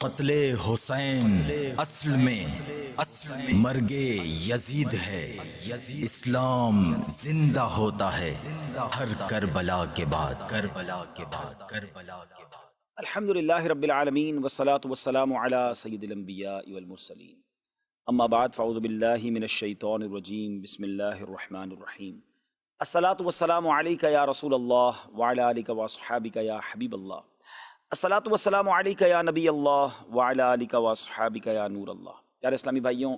قتل حسین اصل میں مرگ یزید ہے۔ اسلام زندہ ہوتا ہے ہر کربلا کے بعد۔ الحمدللہ رب العالمین والصلاة والسلام علی سید الانبیاء والمرسلین، اما بعد فاعوذ باللہ من الشیطان الرجیم، بسم اللہ الرحمن الرحیم۔ الصلاة والسلام علیک یا رسول اللہ وعلی آلک واصحابک یا حبیب اللہ۔ الصلاة والسلام علیک یا نبی اللہ وعلی آلک واصحابک یا نور اللہ۔ پیارے اسلامی بھائیوں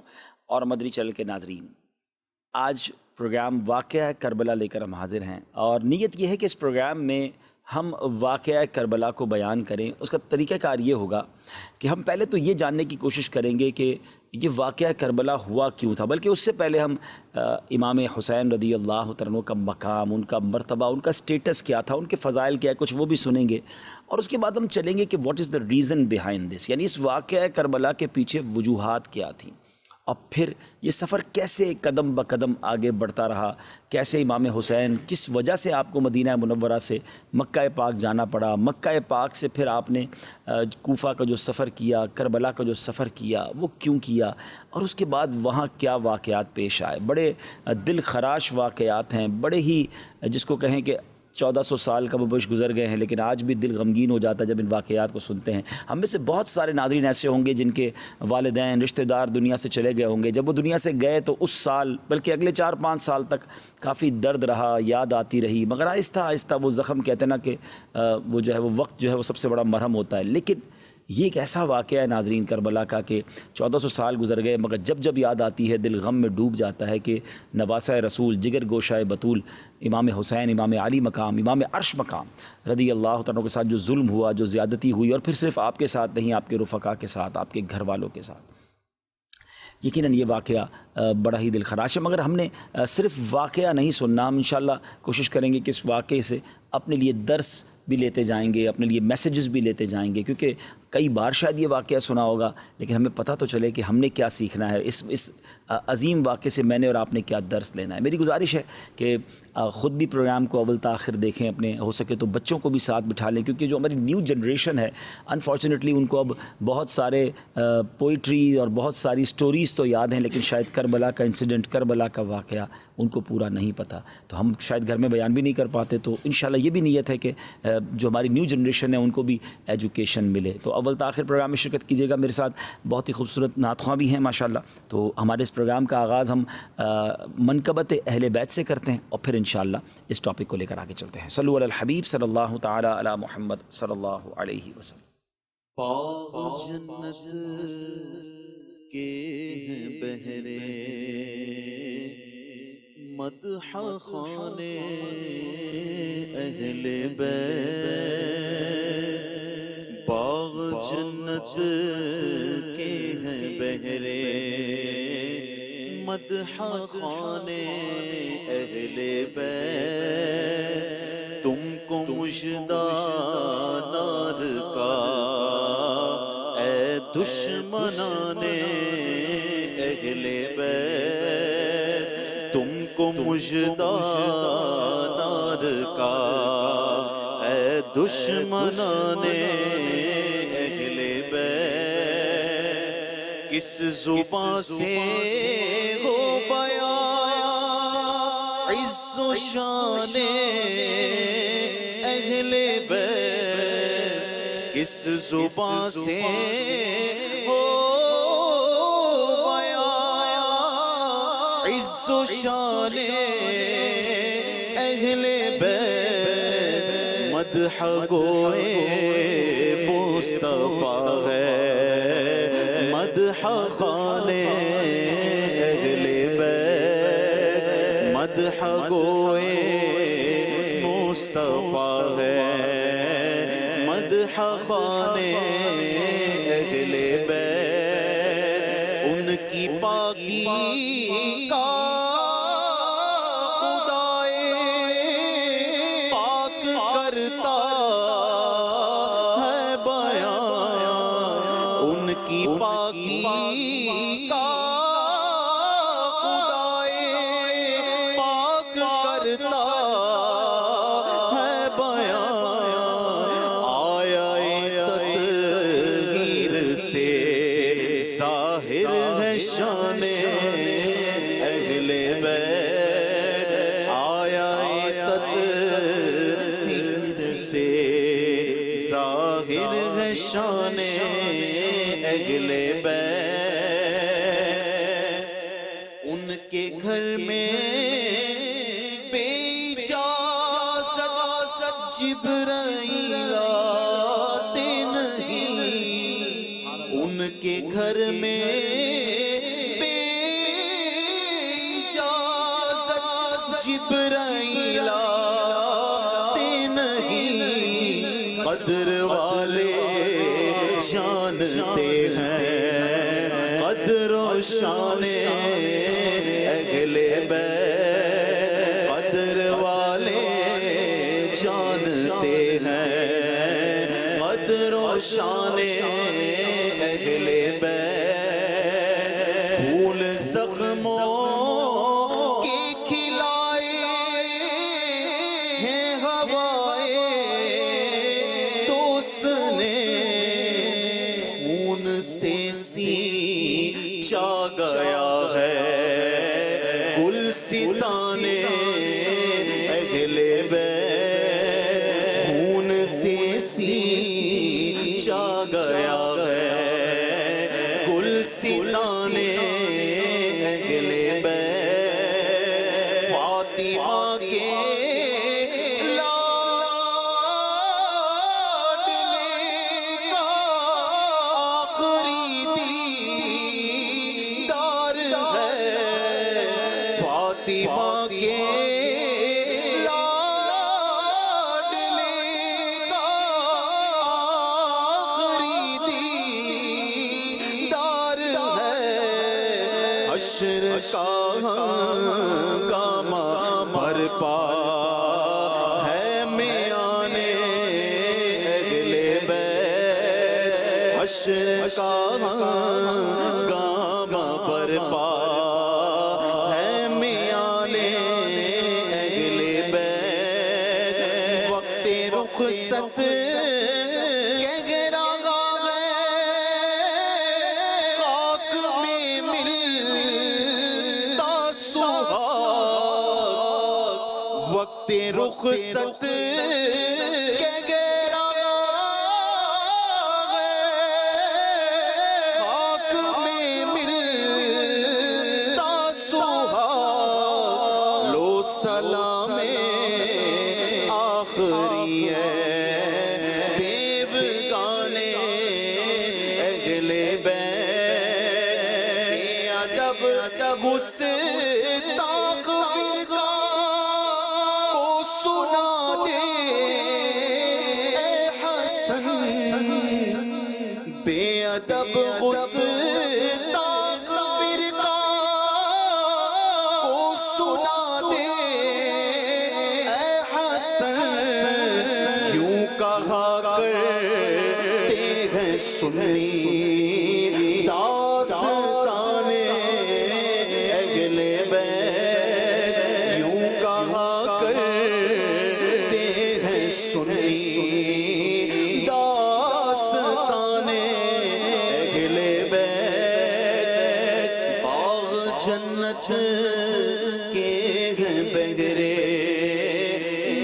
اور مدنی چینل کے ناظرین، آج پروگرام واقعہ کربلا لے کر ہم حاضر ہیں، اور نیت یہ ہے کہ اس پروگرام میں ہم واقعہ کربلا کو بیان کریں۔ اس کا طریقہ کار یہ ہوگا کہ ہم پہلے تو یہ جاننے کی کوشش کریں گے کہ یہ واقعہ کربلا ہوا کیوں تھا، بلکہ اس سے پہلے ہم امام حسین رضی اللہ عنہ کا مقام، ان کا مرتبہ، ان کا سٹیٹس کیا تھا، ان کے فضائل کیا ہے، کچھ وہ بھی سنیں گے، اور اس کے بعد ہم چلیں گے کہ what is the reason behind this, یعنی اس واقعہ کربلا کے پیچھے وجوہات کیا تھیں، اور پھر یہ سفر کیسے قدم بقدم آگے بڑھتا رہا، کیسے امام حسین کس وجہ سے آپ کو مدینہ منورہ سے مکہ پاک جانا پڑا، مکہ پاک سے پھر آپ نے کوفہ کا جو سفر کیا، کربلا کا جو سفر کیا، وہ کیوں کیا، اور اس کے بعد وہاں کیا واقعات پیش آئے۔ بڑے دل خراش واقعات ہیں، بڑے ہی جس کو کہیں کہ 1400 سال کا مبش گزر گئے ہیں، لیکن آج بھی دل غمگین ہو جاتا ہے جب ان واقعات کو سنتے ہیں۔ ہم میں سے بہت سارے ناظرین ایسے ہوں گے جن کے والدین، رشتہ دار دنیا سے چلے گئے ہوں گے۔ جب وہ دنیا سے گئے تو اس سال، بلکہ اگلے 4-5 سال تک کافی درد رہا، یاد آتی رہی، مگر آہستہ آہستہ وہ زخم، کہتے ہیں نا کہ وہ جو ہے وہ وقت جو ہے وہ سب سے بڑا مرہم ہوتا ہے۔ لیکن یہ ایک ایسا واقعہ ہے ناظرین کربلا کا کہ 1400 سال گزر گئے، مگر جب جب یاد آتی ہے دل غم میں ڈوب جاتا ہے کہ نواسہ رسول، جگر گوشہ بطول، امام حسین، امام علی مقام، امام عرش مقام رضی اللہ عنہ کے ساتھ جو ظلم ہوا، جو زیادتی ہوئی، اور پھر صرف آپ کے ساتھ نہیں، آپ کے رفقا کے ساتھ، آپ کے گھر والوں کے ساتھ۔ یقیناً یہ واقعہ بڑا ہی دل خراش ہے، مگر ہم نے صرف واقعہ نہیں سننا، ہم انشاءاللہ کوشش کریں گے کہ اس واقعے سے اپنے لیے درس بھی لیتے جائیں گے، اپنے لیے میسیجز بھی لیتے جائیں گے، کیونکہ کئی بار شاید یہ واقعہ سنا ہوگا، لیکن ہمیں پتہ تو چلے کہ ہم نے کیا سیکھنا ہے اس عظیم واقعے سے، میں نے اور آپ نے کیا درس لینا ہے۔ میری گزارش ہے کہ خود بھی پروگرام کو اول تاخر دیکھیں، اپنے ہو سکے تو بچوں کو بھی ساتھ بٹھا لیں، کیونکہ جو ہماری نیو جنریشن ہے انفارچونیٹلی ان کو اب بہت سارے پوئٹری اور بہت ساری سٹوریز تو یاد ہیں، لیکن شاید کربلا کا انسیڈنٹ، کربلا کا واقعہ ان کو پورا نہیں پتہ، تو ہم شاید گھر میں بیان بھی نہیں کر پاتے۔ تو انشاءاللہ یہ بھی نیت ہے کہ جو ہماری نیو جنریشن ہے ان کو بھی ایجوکیشن ملے۔ تو اول تاخر پروگرام میں شرکت کیجیے گا، میرے ساتھ بہت ہی خوبصورت نعت خواں بھی ہیں ماشاءاللہ۔ تو ہمارے اس پروگرام کا آغاز ہم منقبت اہل بیت سے کرتے ہیں، اور پھر انشاءاللہ اس ٹاپک کو لے کر آگے چلتے ہیں۔ صلو علی الحبیب صلی اللہ تعالی علی محمد صلی اللہ علیہ وسلم۔ باغ جنت کے ہیں بہرے، مدح خانے اہل بیت، باغ جنت کے ہیں بہرے، مدح خانے اہل بیت، تم کو مژدہ نار کا اے دشمنان اہل بیت، تم کو مژدہ نار کا اے دشمنان اہل بیت، کس زبان سے ہو بیان عز و شان اہل بیت، کس زبان سے ہو بیان عز و شان اہل بیت، مدح گوئے مصطفیٰ ہے، مدح خانے اہل بیت، مدح گوئے مصطفیٰ ہے، مدح خانے اہل بیت، ان کی پاکی کا خدائے پاک کرتا ہے بیان، ان کی پاکی کا خدائے پاک کرتا ہے بیان، آیا تطہیر سے ظاہر ہے شان اہل بیت آیا تطہیر سے ظاہر ہے شان اہل بیت ان کے گھر میں بے اجازت جبرائیل آتے نہیں، ان کے گھر میں بے اجازت جبرائیل آتے نہیں، قدر والے جانتے ہیں قدر و شان اہل بیت، قدر والے جانتے ہیں قدر و شان اہل بیت، پھول زخموں کے کھلائے ہیں ہوائے دوست نے، خون سے سینچا گیا ہے گلستان اہل بیت، خون سے سینچا گیا ہے گلستان اہل بیت، فاطمہ کے لاڈلے کا آخری دیدار ہے، فاطمہ کے لاڈلے کا آخری دیدار ہے، حشر کا ہنگامہ برپا ہے میانے اہل بیت، حشر کا ہنگامہ برپا ہے میانے اہل بیت، وقت رخصت کہہ رہا ہے خاک میں ملتا سہاگ، وقت رخصت کہہ رہا ہے خاک میں ملتا سہاگ، لو سلام آخری ہے بیوگانے اہل بیت، بے ادب گستاخ کا کو سنا دے اے حسن، بے ادب گستاخ فرقہ کو سنا دے اے حسن، یوں کہا کرتے ہیں سنی داستان اہل بیت، یوں کہا کرتے ہیں سنی داستان اہل بیت، باغ جنت کے ہیں بہرے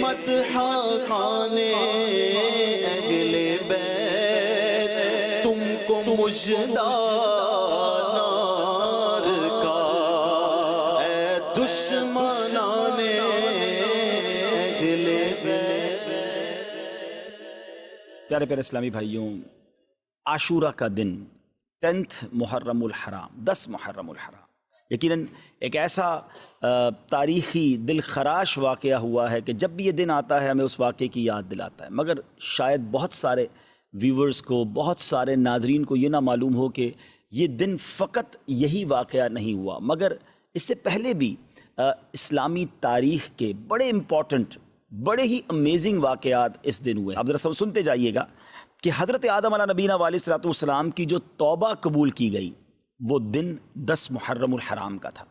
مدح خانے اہل بیت، تم کو مژدہ نار کا اے دشمنان اہل بیت۔ پیارے پیارے اسلامی بھائیوں، عاشورہ کا دن 10 محرم الحرام، 10 محرم الحرام، یقیناً ایک ایسا تاریخی دل خراش واقعہ ہوا ہے کہ جب بھی یہ دن آتا ہے ہمیں اس واقعے کی یاد دلاتا ہے، مگر شاید بہت سارے ویورز کو، بہت سارے ناظرین کو یہ نہ معلوم ہو کہ یہ دن فقط یہی واقعہ نہیں ہوا، مگر اس سے پہلے بھی اسلامی تاریخ کے بڑے امپورٹنٹ، بڑے ہی امیزنگ واقعات اس دن ہوئے۔ آپ ذرا سنتے جائیے گا کہ حضرت آدم علیہ نبینا علیہ الصلوۃ والسلام کی جو توبہ قبول کی گئی وہ دن 10 محرم الحرام کا تھا۔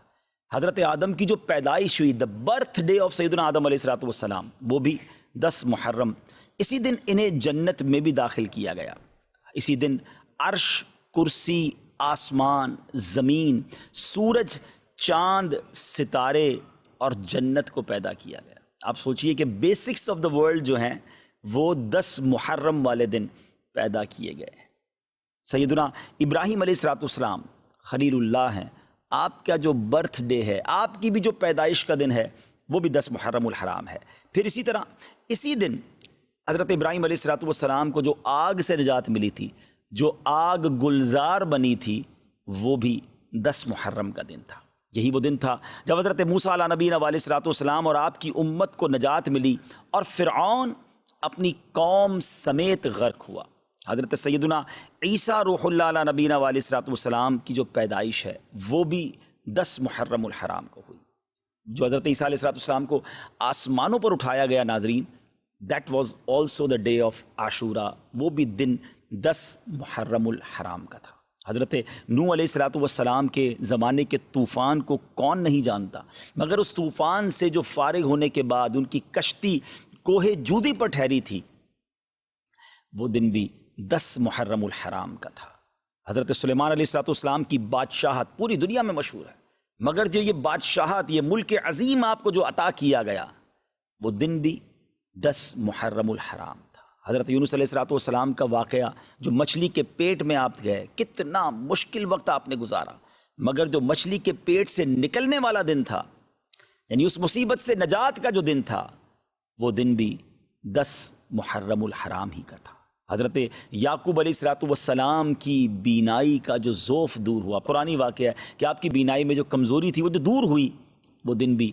حضرت آدم کی جو پیدائش ہوئی، دا برتھ ڈے آف سیدنا آدم علیہ الصلوۃ والسلام، وہ بھی 10 محرم۔ اسی دن انہیں جنت میں بھی داخل کیا گیا، اسی دن عرش کرسی، آسمان، زمین، سورج، چاند، ستارے اور جنت کو پیدا کیا گیا۔ آپ سوچئے کہ بیسکس آف دا ورلڈ جو ہیں وہ 10 محرم والے دن پیدا کیے گئے ہیں۔ سیدنا ابراہیم علیہ السلام خلیل اللہ ہیں، آپ کا جو برتھ ڈے ہے، آپ کی بھی جو پیدائش کا دن ہے وہ بھی 10 محرم الحرام ہے۔ پھر اسی طرح اسی دن حضرت ابراہیم علیہ السلام کو جو آگ سے نجات ملی تھی، جو آگ گلزار بنی تھی، وہ بھی 10 محرم کا دن تھا۔ یہی وہ دن تھا جب حضرت موسیٰ علیہ نبینا علیہ السلام اور آپ کی امت کو نجات ملی اور فرعون اپنی قوم سمیت غرق ہوا۔ حضرت سیدنا عیسیٰ روح اللہ علیہ نبینا علیہ السلام کی جو پیدائش ہے وہ بھی 10 محرم الحرام کو ہوئی۔ جو حضرت عیسیٰ علیہ السلام کو آسمانوں پر اٹھایا گیا ناظرین، that was also the day of Ashura, وہ بھی دن 10 محرم الحرام کا تھا۔ حضرت نوح علیہ السلام کے زمانے کے طوفان کو کون نہیں جانتا، مگر اس طوفان سے جو فارغ ہونے کے بعد ان کی کشتی کوہ جودی پر ٹھہری تھی، وہ دن بھی 10 محرم الحرام کا تھا۔ حضرت سلیمان علیہ السلام کی بادشاہت پوری دنیا میں مشہور ہے، مگر جو یہ بادشاہت، یہ ملک عظیم آپ کو جو عطا کیا گیا، وہ دن بھی 10 محرم الحرام تھا۔ حضرت یونس علیہ السلام کا واقعہ، جو مچھلی کے پیٹ میں آپ گئے، کتنا مشکل وقت آپ نے گزارا، مگر جو مچھلی کے پیٹ سے نکلنے والا دن تھا، یعنی اس مصیبت سے نجات کا جو دن تھا، وہ دن بھی 10 محرم الحرام ہی کا تھا۔ حضرت یعقوب علیہ السلام کی بینائی کا جو ذوف دور ہوا، پرانی واقعہ ہے کہ آپ کی بینائی میں جو کمزوری تھی وہ جو دور ہوئی، وہ دن بھی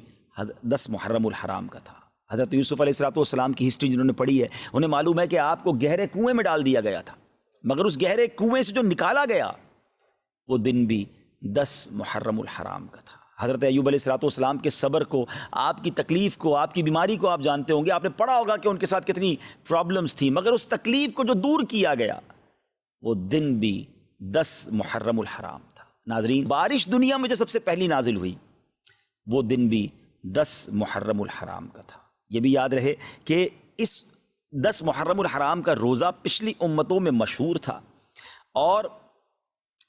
10 محرم الحرام کا تھا۔ حضرت یوسف علیہ السلام کی ہسٹری جنہوں نے پڑھی ہے انہیں معلوم ہے کہ آپ کو گہرے کنویں میں ڈال دیا گیا تھا، مگر اس گہرے کنویں سے جو نکالا گیا وہ دن بھی 10 محرم الحرام کا تھا۔ حضرت ایوب علیہ السلام کے صبر کو، آپ کی تکلیف کو، آپ کی بیماری کو آپ جانتے ہوں گے، آپ نے پڑھا ہوگا کہ ان کے ساتھ کتنی پرابلمز تھیں، مگر اس تکلیف کو جو دور کیا گیا وہ دن بھی 10 محرم الحرام تھا۔ ناظرین، بارش دنیا میں جو سب سے پہلی نازل ہوئی وہ دن بھی 10 محرم الحرام کا تھا۔ یہ بھی یاد رہے کہ اس 10 محرم الحرام کا روزہ پچھلی امتوں میں مشہور تھا، اور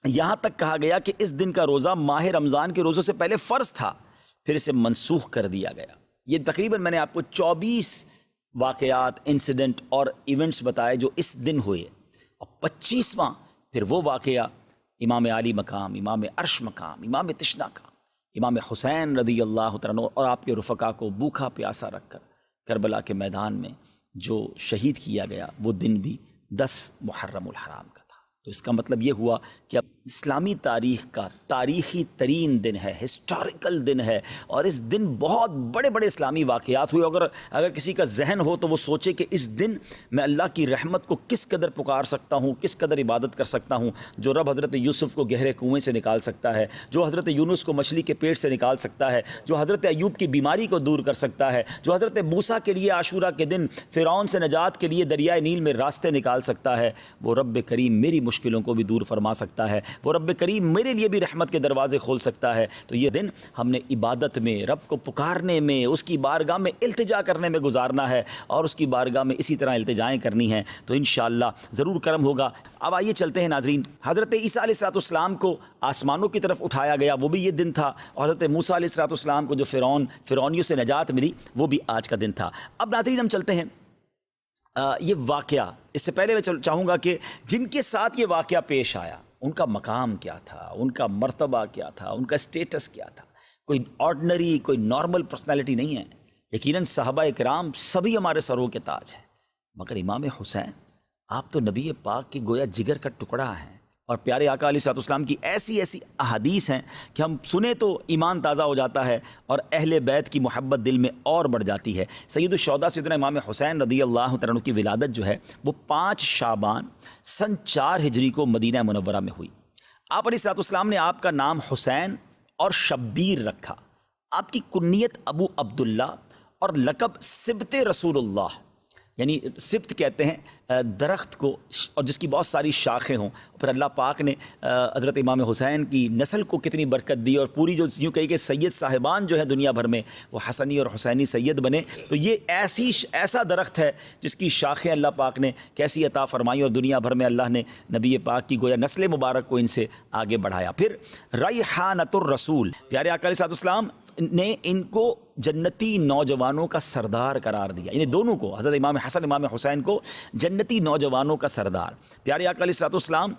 یہاں تک کہا گیا کہ اس دن کا روزہ ماہ رمضان کے روزوں سے پہلے فرض تھا، پھر اسے منسوخ کر دیا گیا۔ یہ تقریباً میں نے آپ کو 24 واقعات، انسیڈنٹ اور ایونٹس بتائے جو اس دن ہوئے، اور 25واں پھر وہ واقعہ امام علی مقام، امام عرش مقام، امام تشنا کا، امام حسین رضی اللہ عنہ اور آپ کے رفقا کو بھوکا پیاسا رکھ کر کربلا کے میدان میں جو شہید کیا گیا، وہ دن بھی 10 محرم الحرام کا تھا۔ تو اس کا مطلب یہ ہوا کہ اب اسلامی تاریخ کا تاریخی ترین دن ہے، ہسٹوریکل دن ہے، اور اس دن بہت بڑے بڑے اسلامی واقعات ہوئے۔ اگر کسی کا ذہن ہو تو وہ سوچے کہ اس دن میں اللہ کی رحمت کو کس قدر پکار سکتا ہوں، کس قدر عبادت کر سکتا ہوں۔ جو رب حضرت یوسف کو گہرے کنویں سے نکال سکتا ہے، جو حضرت یونس کو مچھلی کے پیٹ سے نکال سکتا ہے، جو حضرت ایوب کی بیماری کو دور کر سکتا ہے، جو حضرت موسیٰ کے لیے عاشورہ کے دن فرعون سے نجات کے لیے دریائے نیل میں راستے نکال سکتا ہے، وہ رب کریم میری مشکلوں کو بھی دور فرما سکتا ہے، وہ رب کریم میرے لیے بھی رحمت کے دروازے کھول سکتا ہے۔ تو یہ دن ہم نے عبادت میں، رب کو پکارنے میں، اس کی بارگاہ میں التجا کرنے میں گزارنا ہے، اور اس کی بارگاہ میں اسی طرح التجائیں کرنی ہیں، تو انشاءاللہ ضرور کرم ہوگا۔ اب آئیے چلتے ہیں ناظرین، حضرت عیسیٰ علیہ السلام کو آسمانوں کی طرف اٹھایا گیا، وہ بھی یہ دن تھا، اور حضرت موسیٰ علیہ السلام کو جو فرعونیوں سے نجات ملی، وہ بھی آج کا دن تھا۔ اب ناظرین ہم چلتے ہیں یہ واقعہ، اس سے پہلے میں چاہوں گا کہ جن کے ساتھ یہ واقعہ پیش آیا ان کا مقام کیا تھا، ان کا مرتبہ کیا تھا، ان کا اسٹیٹس کیا تھا۔ کوئی آرڈنری، کوئی نارمل پرسنالٹی نہیں ہے۔ یقیناً صحابہ اکرام سبھی ہمارے سروں کے تاج ہیں، مگر امام حسین، آپ تو نبی پاک کے گویا جگر کا ٹکڑا ہیں، اور پیارے آقا علیہ السلام کی ایسی احادیث ہیں کہ ہم سنیں تو ایمان تازہ ہو جاتا ہے، اور اہل بیت کی محبت دل میں اور بڑھ جاتی ہے۔ سید الشہداء سیدنا امام حسین رضی اللہ عنہ کی ولادت جو ہے وہ 5 شعبان سن 4 ہجری کو مدینہ منورہ میں ہوئی۔ آپ علیہ السلام نے آپ کا نام حسین اور شبیر رکھا، آپ کی کنیت ابو عبداللہ اور لقب سبط رسول اللہ۔ یعنی سبت کہتے ہیں درخت کو، اور جس کی بہت ساری شاخیں ہوں. پھر اللہ پاک نے حضرت امام حسین کی نسل کو کتنی برکت دی، اور پوری جو یوں کہی کہ سید صاحبان جو ہے دنیا بھر میں وہ حسنی اور حسینی سید بنے. تو یہ ایسا درخت ہے جس کی شاخیں اللہ پاک نے کیسی عطا فرمائی، اور دنیا بھر میں اللہ نے نبی پاک کی گویا نسل مبارک کو ان سے آگے بڑھایا. پھر ریحانۃ الرسول، پیارے آقا علیہ السلام نے ان کو جنتی نوجوانوں کا سردار قرار دیا، یعنی دونوں کو، حضرت امام حسن امام حسین کو جنتی نوجوانوں کا سردار. پیارے آقا علیہ السلام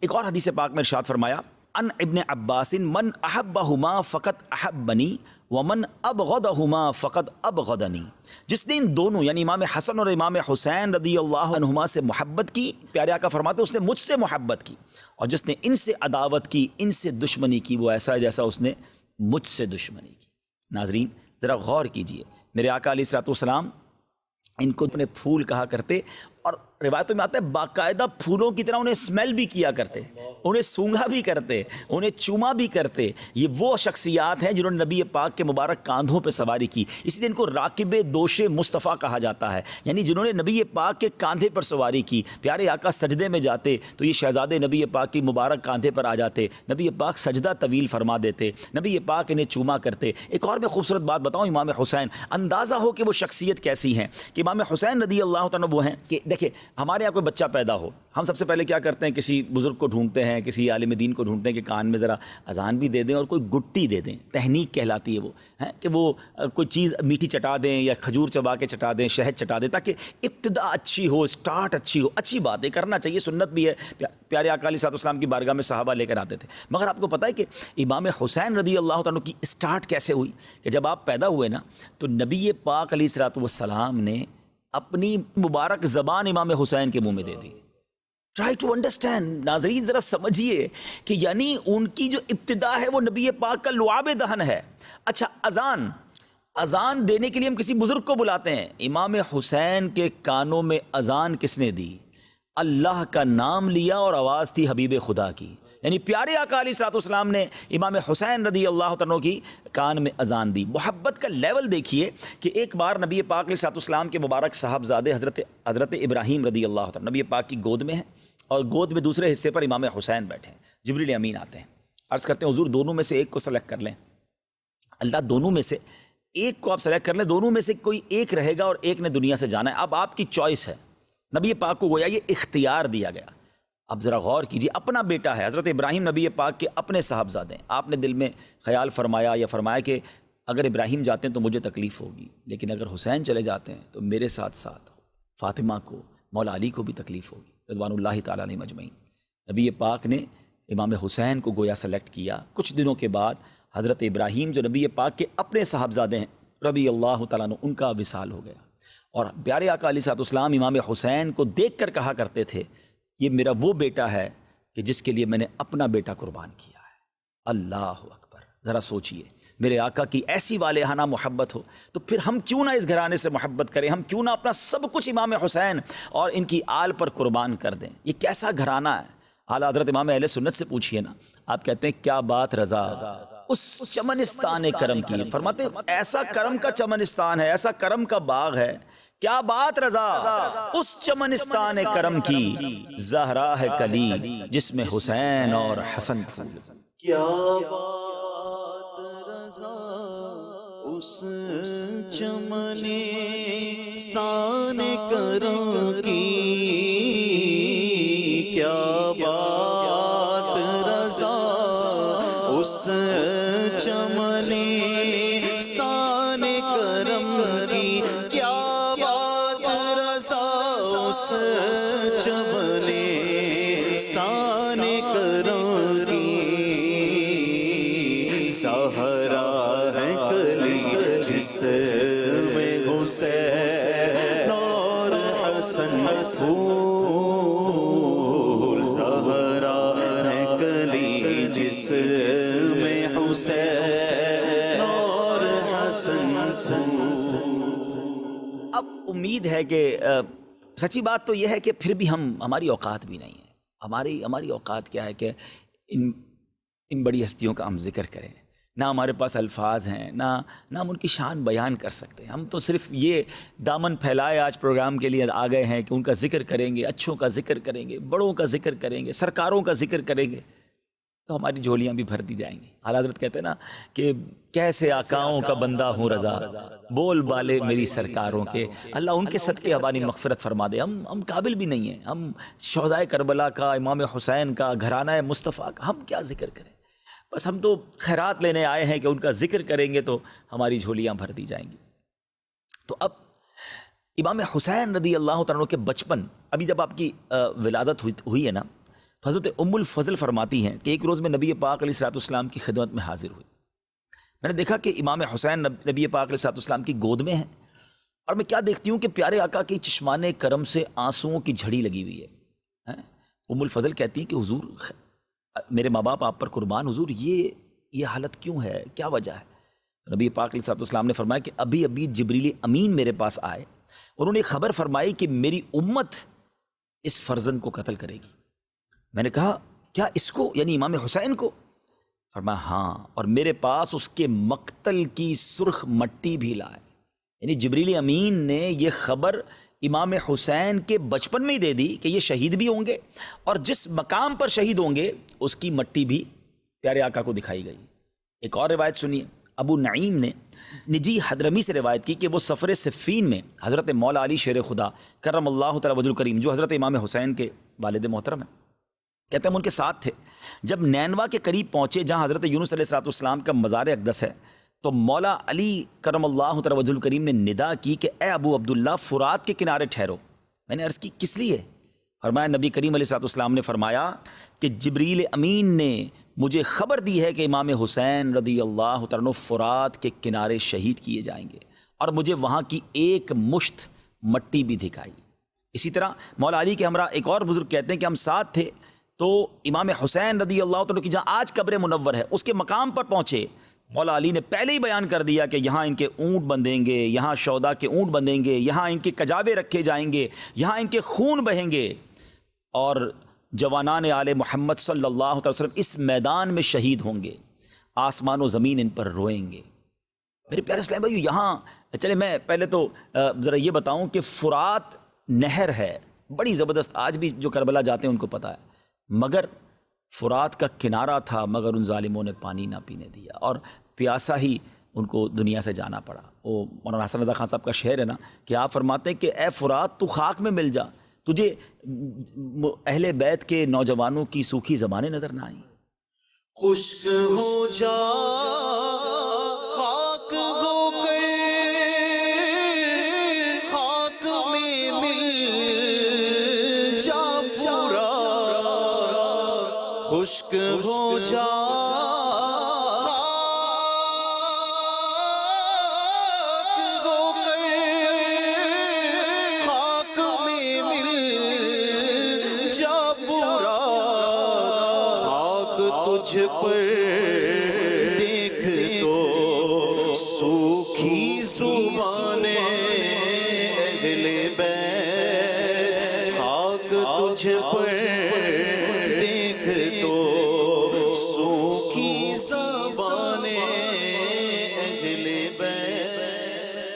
ایک اور حدیث پاک میں ارشاد فرمایا، ان ابن عباس من احبہما فقط احبنی ومن ابغضہما فقط ابغضنی. جس نے ان دونوں یعنی امام حسن اور امام حسین رضی اللہ عنہما سے محبت کی، پیارے آقا فرماتے اس نے مجھ سے محبت کی، اور جس نے ان سے عداوت کی، ان سے دشمنی کی، وہ ایسا ہے جیسا اس نے مجھ سے دشمنی کی. ناظرین ذرا غور کیجئے، میرے آقا علیہ السلام ان کو اپنے پھول کہا کرتے، اور روایتوں میں آتا ہے باقاعدہ پھولوں کی طرح انہیں اسمیل بھی کیا کرتے، انہیں سونگھا بھی کرتے، انہیں چوما بھی کرتے. یہ وہ شخصیات ہیں جنہوں نے نبی پاک کے مبارک کاندھوں پہ سواری کی، اس لیے ان کو راکب دوش مصطفیٰ کہا جاتا ہے، یعنی جنہوں نے نبی پاک کے کاندھے پر سواری کی. پیارے آقا سجدے میں جاتے تو یہ شہزادے نبی پاک کی مبارک کاندھے پر آ جاتے، نبی پاک سجدہ طویل فرما دیتے، نبی پاک انہیں چوما کرتے. ایک اور میں خوبصورت بات بتاؤں، امام حسین، اندازہ ہو کہ وہ شخصیت کیسی ہیں کہ امام حسین رضی اللہ تعالیٰ وہ ہیں کہ دیکھیں ہمارے یہاں کوئی بچہ پیدا ہو، ہم سب سے پہلے کیا کرتے ہیں، کسی بزرگ کو ڈھونڈتے ہیں، کسی عالم دین کو ڈھونڈتے ہیں کہ کان میں ذرا اذان بھی دے دیں اور کوئی گٹی دے دیں. تہنیک کہلاتی ہے وہ، کہ وہ کوئی چیز میٹھی چٹا دیں یا کھجور چبا کے چٹا دیں، شہد چٹا دیں، تاکہ ابتدا اچھی ہو، سٹارٹ اچھی ہو. اچھی بات ہے، کرنا چاہیے، سنت بھی ہے. پیارے آقا علیہ السلام کی بارگاہ میں صحابہ لے کر آتے تھے. مگر آپ کو پتہ ہے کہ امام حسین رضی اللہ تعالیٰ کی سٹارٹ کیسے ہوئی، کہ جب آپ پیدا ہوئے نا تو نبی پاک علیہ السلام نے اپنی مبارک زبان امام حسین کے منہ میں دے دی. ٹرائی ٹو انڈرسٹینڈ، ناظرین ذرا سمجھیے کہ یعنی ان کی جو ابتدا ہے وہ نبی پاک کا لعاب دہن ہے. اچھا، اذان دینے کے لیے ہم کسی بزرگ کو بلاتے ہیں، امام حسین کے کانوں میں اذان کس نے دی؟ اللہ کا نام لیا اور آواز تھی حبیب خدا کی. یعنی پیارے آقا علیہ السلام نے امام حسین رضی اللہ عنہ کی کان میں اذان دی. محبت کا لیول دیکھیے کہ ایک بار نبی پاک علیہ السلام کے مبارک صاحبزادے حضرت ابراہیم رضی اللہ عنہ نبی پاک کی گود میں ہیں، اور گود میں دوسرے حصے پر امام حسین بیٹھے ہیں. جبریل امین آتے ہیں، عرض کرتے ہیں حضور دونوں میں سے ایک کو سلیکٹ کر لیں. اللہ دونوں میں سے ایک کو آپ سلیکٹ کر لیں، دونوں میں سے کوئی ایک رہے گا اور ایک نے دنیا سے جانا ہے، اب آپ کی چوائس ہے. نبی پاک کو گویا یہ اختیار دیا گیا. اب ذرا غور کیجیے، اپنا بیٹا ہے، حضرت ابراہیم نبی پاک کے اپنے صاحبزادے ہیں. آپ نے دل میں خیال فرمایا کہ اگر ابراہیم جاتے ہیں تو مجھے تکلیف ہوگی، لیکن اگر حسین چلے جاتے ہیں تو میرے ساتھ ساتھ فاطمہ کو، مولا علی کو بھی تکلیف ہوگی رضوان اللہ تعالیٰ علیہ مجمعین. نبی پاک نے امام حسین کو گویا سلیکٹ کیا. کچھ دنوں کے بعد حضرت ابراہیم جو نبی پاک کے اپنے صاحبزادے ہیں رضی اللہ تعالیٰ عنہ، ان کا وصال ہو گیا. اور پیارے آقا علیہ السلام امام حسین کو دیکھ کر کہا کرتے تھے یہ میرا وہ بیٹا ہے کہ جس کے لیے میں نے اپنا بیٹا قربان کیا ہے. اللہ اکبر، ذرا سوچئے، میرے آقا کی ایسی والہانہ محبت ہو تو پھر ہم کیوں نہ اس گھرانے سے محبت کریں، ہم کیوں نہ اپنا سب کچھ امام حسین اور ان کی آل پر قربان کر دیں. یہ کیسا گھرانہ ہے. اعلیٰ حضرت امام اہل سنت سے پوچھئے نا، آپ کہتے ہیں کیا بات رضا اس چمنستان کرم کی. فرماتے ایسا کرم کا چمنستان ہے، ایسا کرم کا باغ ہے، کیا بات رضا اس چمنستان کرم کی، زہرا ہے کلی جس میں حسین اور حسن. کیا بات رضا اس چمنستان کرم کی، کیا بات رضا اس چمنستان کرم کی، کیا اس چمنستان کرم کی، سہرا ہے کلی جس میں حسین اور حسن پھول، سہرا ہے کلی جس میں حسین اور حسن پھول. اب امید ہے کہ سچی بات تو یہ ہے کہ پھر بھی ہماری اوقات بھی نہیں ہے. ہماری اوقات کیا ہے کہ ان بڑی ہستیوں کا ہم ذکر کریں. نہ ہمارے پاس الفاظ ہیں، نہ ہم ان کی شان بیان کر سکتے ہیں۔ ہم تو صرف یہ دامن پھیلائے آج پروگرام کے لیے آ گئے ہیں کہ ان کا ذکر کریں گے، اچھوں کا ذکر کریں گے، بڑوں کا ذکر کریں گے، سرکاروں کا ذکر کریں گے، تو ہماری جھولیاں بھی بھر دی جائیں گی۔ اعلیٰ حضرت کہتے ہیں نا کہ کیسے آقاؤں کا بندہ ہوں رضا، بول بالے میری سرکاروں کے، اللہ ان کے صدقے ہماری مغفرت فرما دے۔ ہم قابل بھی نہیں ہیں، ہم شہدائے کربلا کا، امام حسین کا، گھرانہ مصطفیٰ کا ہم کیا ذکر کریں؟ بس ہم تو خیرات لینے آئے ہیں کہ ان کا ذکر کریں گے تو ہماری جھولیاں بھر دی جائیں گی۔ تو اب امام حسین رضی اللہ تعالیٰ عنہ کے بچپن، ابھی جب آپ کی ولادت ہوئی ہے نا، تو حضرت ام الفضل فرماتی ہیں کہ ایک روز میں نبی پاک علیہ الصلوۃ والسلام کی خدمت میں حاضر ہوئی۔ میں نے دیکھا کہ امام حسین نبی پاک علیہ الصلوۃ والسلام کی گود میں ہیں، اور میں کیا دیکھتی ہوں کہ پیارے آقا کے چشمان کرم سے آنسوؤں کی جھڑی لگی ہوئی ہے۔ ام الفضل کہتی ہیں کہ حضور میرے ماں باپ آپ پر قربان، حضور یہ حالت کیوں ہے، کیا وجہ ہے؟ نبی پاک علیہ الصلوۃ والسلام نے فرمایا کہ ابھی جبریل امین میرے پاس آئے، انہوں نے خبر فرمائی کہ میری امت اس فرزند کو قتل کرے گی۔ میں نے کہا کیا اس کو، یعنی امام حسین کو؟ فرمایا ہاں، اور میرے پاس اس کے مقتل کی سرخ مٹی بھی لائے۔ یعنی جبریل امین نے یہ خبر امام حسین کے بچپن میں ہی دے دی کہ یہ شہید بھی ہوں گے، اور جس مقام پر شہید ہوں گے اس کی مٹی بھی پیارے آقا کو دکھائی گئی۔ ایک اور روایت سنیے، ابو نعیم نے نجی حضرمی سے روایت کی کہ وہ سفر صفین میں حضرت مولا علی شیر خدا کرم اللہ تعالی وجہ الکریم، جو حضرت امام حسین کے والد محترم ہیں، کہتے ہیں ہم ان کے ساتھ تھے۔ جب نینوا کے قریب پہنچے جہاں حضرت یونس علیہ السلام کا مزار اقدس ہے، تو مولا علی کرم اللہ تعالی وجہ الکریم نے ندا کی کہ اے ابو عبداللہ فرات کے کنارے ٹھہرو۔ میں نے عرض کی کس لیے؟ فرمایا نبی کریم علیہ السلام نے فرمایا کہ جبریل امین نے مجھے خبر دی ہے کہ امام حسین رضی اللہ تعالیٰ عنہ فرات کے کنارے شہید کیے جائیں گے، اور مجھے وہاں کی ایک مشت مٹی بھی دکھائی۔ اسی طرح مولا علی کے ہمراہ ایک اور بزرگ کہتے ہیں کہ ہم ساتھ تھے، تو امام حسین رضی اللہ تعالیٰ کی جہاں آج قبر منور ہے اس کے مقام پر پہنچے، مولا علی نے پہلے ہی بیان کر دیا کہ یہاں ان کے اونٹ بندھیں گے، یہاں شودا کے اونٹ بندھیں گے، یہاں ان کے کجاوے رکھے جائیں گے، یہاں ان کے خون بہیں گے، اور جوانان آل محمد صلی اللہ علیہ وسلم اس میدان میں شہید ہوں گے، آسمان و زمین ان پر روئیں گے۔ میرے پیارے اسلام بھائیو، یہاں چلے میں پہلے تو ذرا یہ بتاؤں کہ فرات نہر ہے بڑی زبردست، آج بھی جو کربلا جاتے ہیں ان کو پتہ ہے، مگر فرات کا کنارہ تھا، مگر ان ظالموں نے پانی نہ پینے دیا، اور پیاسا ہی ان کو دنیا سے جانا پڑا۔ وہ مولانا حسن رضا خان صاحب کا شعر ہے نا کہ آپ فرماتے ہیں کہ اے فرات تو خاک میں مل جا، تجھے اہل بیت کے نوجوانوں کی سوکھی زبانیں نظر نہ آئیں۔ خشک ہو جا خاک ہو گئے، خاک میں مل جا پورا، خشک ہو جا تجھ پر دیکھ تو سوکھی زبانیں اہل بیت، خاک تجھ پر دیکھ تو سوکھی زبانیں اہل بیت۔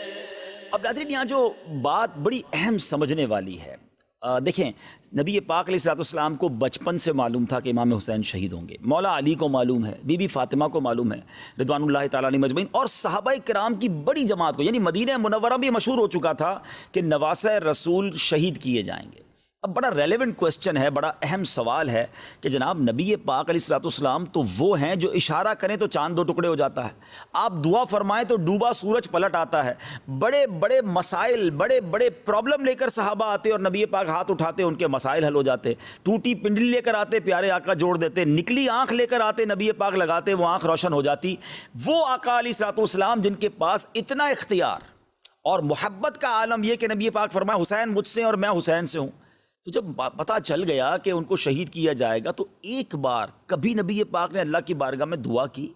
اب ناظرین یہاں جو بات بڑی اہم سمجھنے والی ہے، دیکھیں نبی پاک علیہ السلام کو بچپن سے معلوم تھا کہ امام حسین شہید ہوں گے، مولا علی کو معلوم ہے، بی بی فاطمہ کو معلوم ہے رضوان اللہ تعالیٰ علیہ مجمعین، اور صحابہ کرام کی بڑی جماعت کو، یعنی مدینہ منورہ بھی مشہور ہو چکا تھا کہ نواسہ رسول شہید کیے جائیں گے۔ اب بڑا ریلیونٹ کوسچن ہے، بڑا اہم سوال ہے کہ جناب نبی پاک علیہ السلام تو وہ ہیں جو اشارہ کریں تو چاند دو ٹکڑے ہو جاتا ہے، آپ دعا فرمائیں تو ڈوبا سورج پلٹ آتا ہے، بڑے بڑے مسائل، بڑے بڑے پرابلم لے کر صحابہ آتے اور نبی پاک ہاتھ اٹھاتے ان کے مسائل حل ہو جاتے، ٹوٹی پنڈلی لے کر آتے پیارے آقا جوڑ دیتے، نکلی آنکھ لے کر آتے نبی پاک لگاتے وہ آنکھ روشن ہو جاتی۔ وہ آقا علیہ السلام جن کے پاس اتنا اختیار اور محبت کا عالم یہ کہ نبی پاک فرمایا حسین مجھ سے اور میں حسین سے ہوں، تو جب پتہ چل گیا کہ ان کو شہید کیا جائے گا تو ایک بار کبھی نبی پاک نے اللہ کی بارگاہ میں دعا کی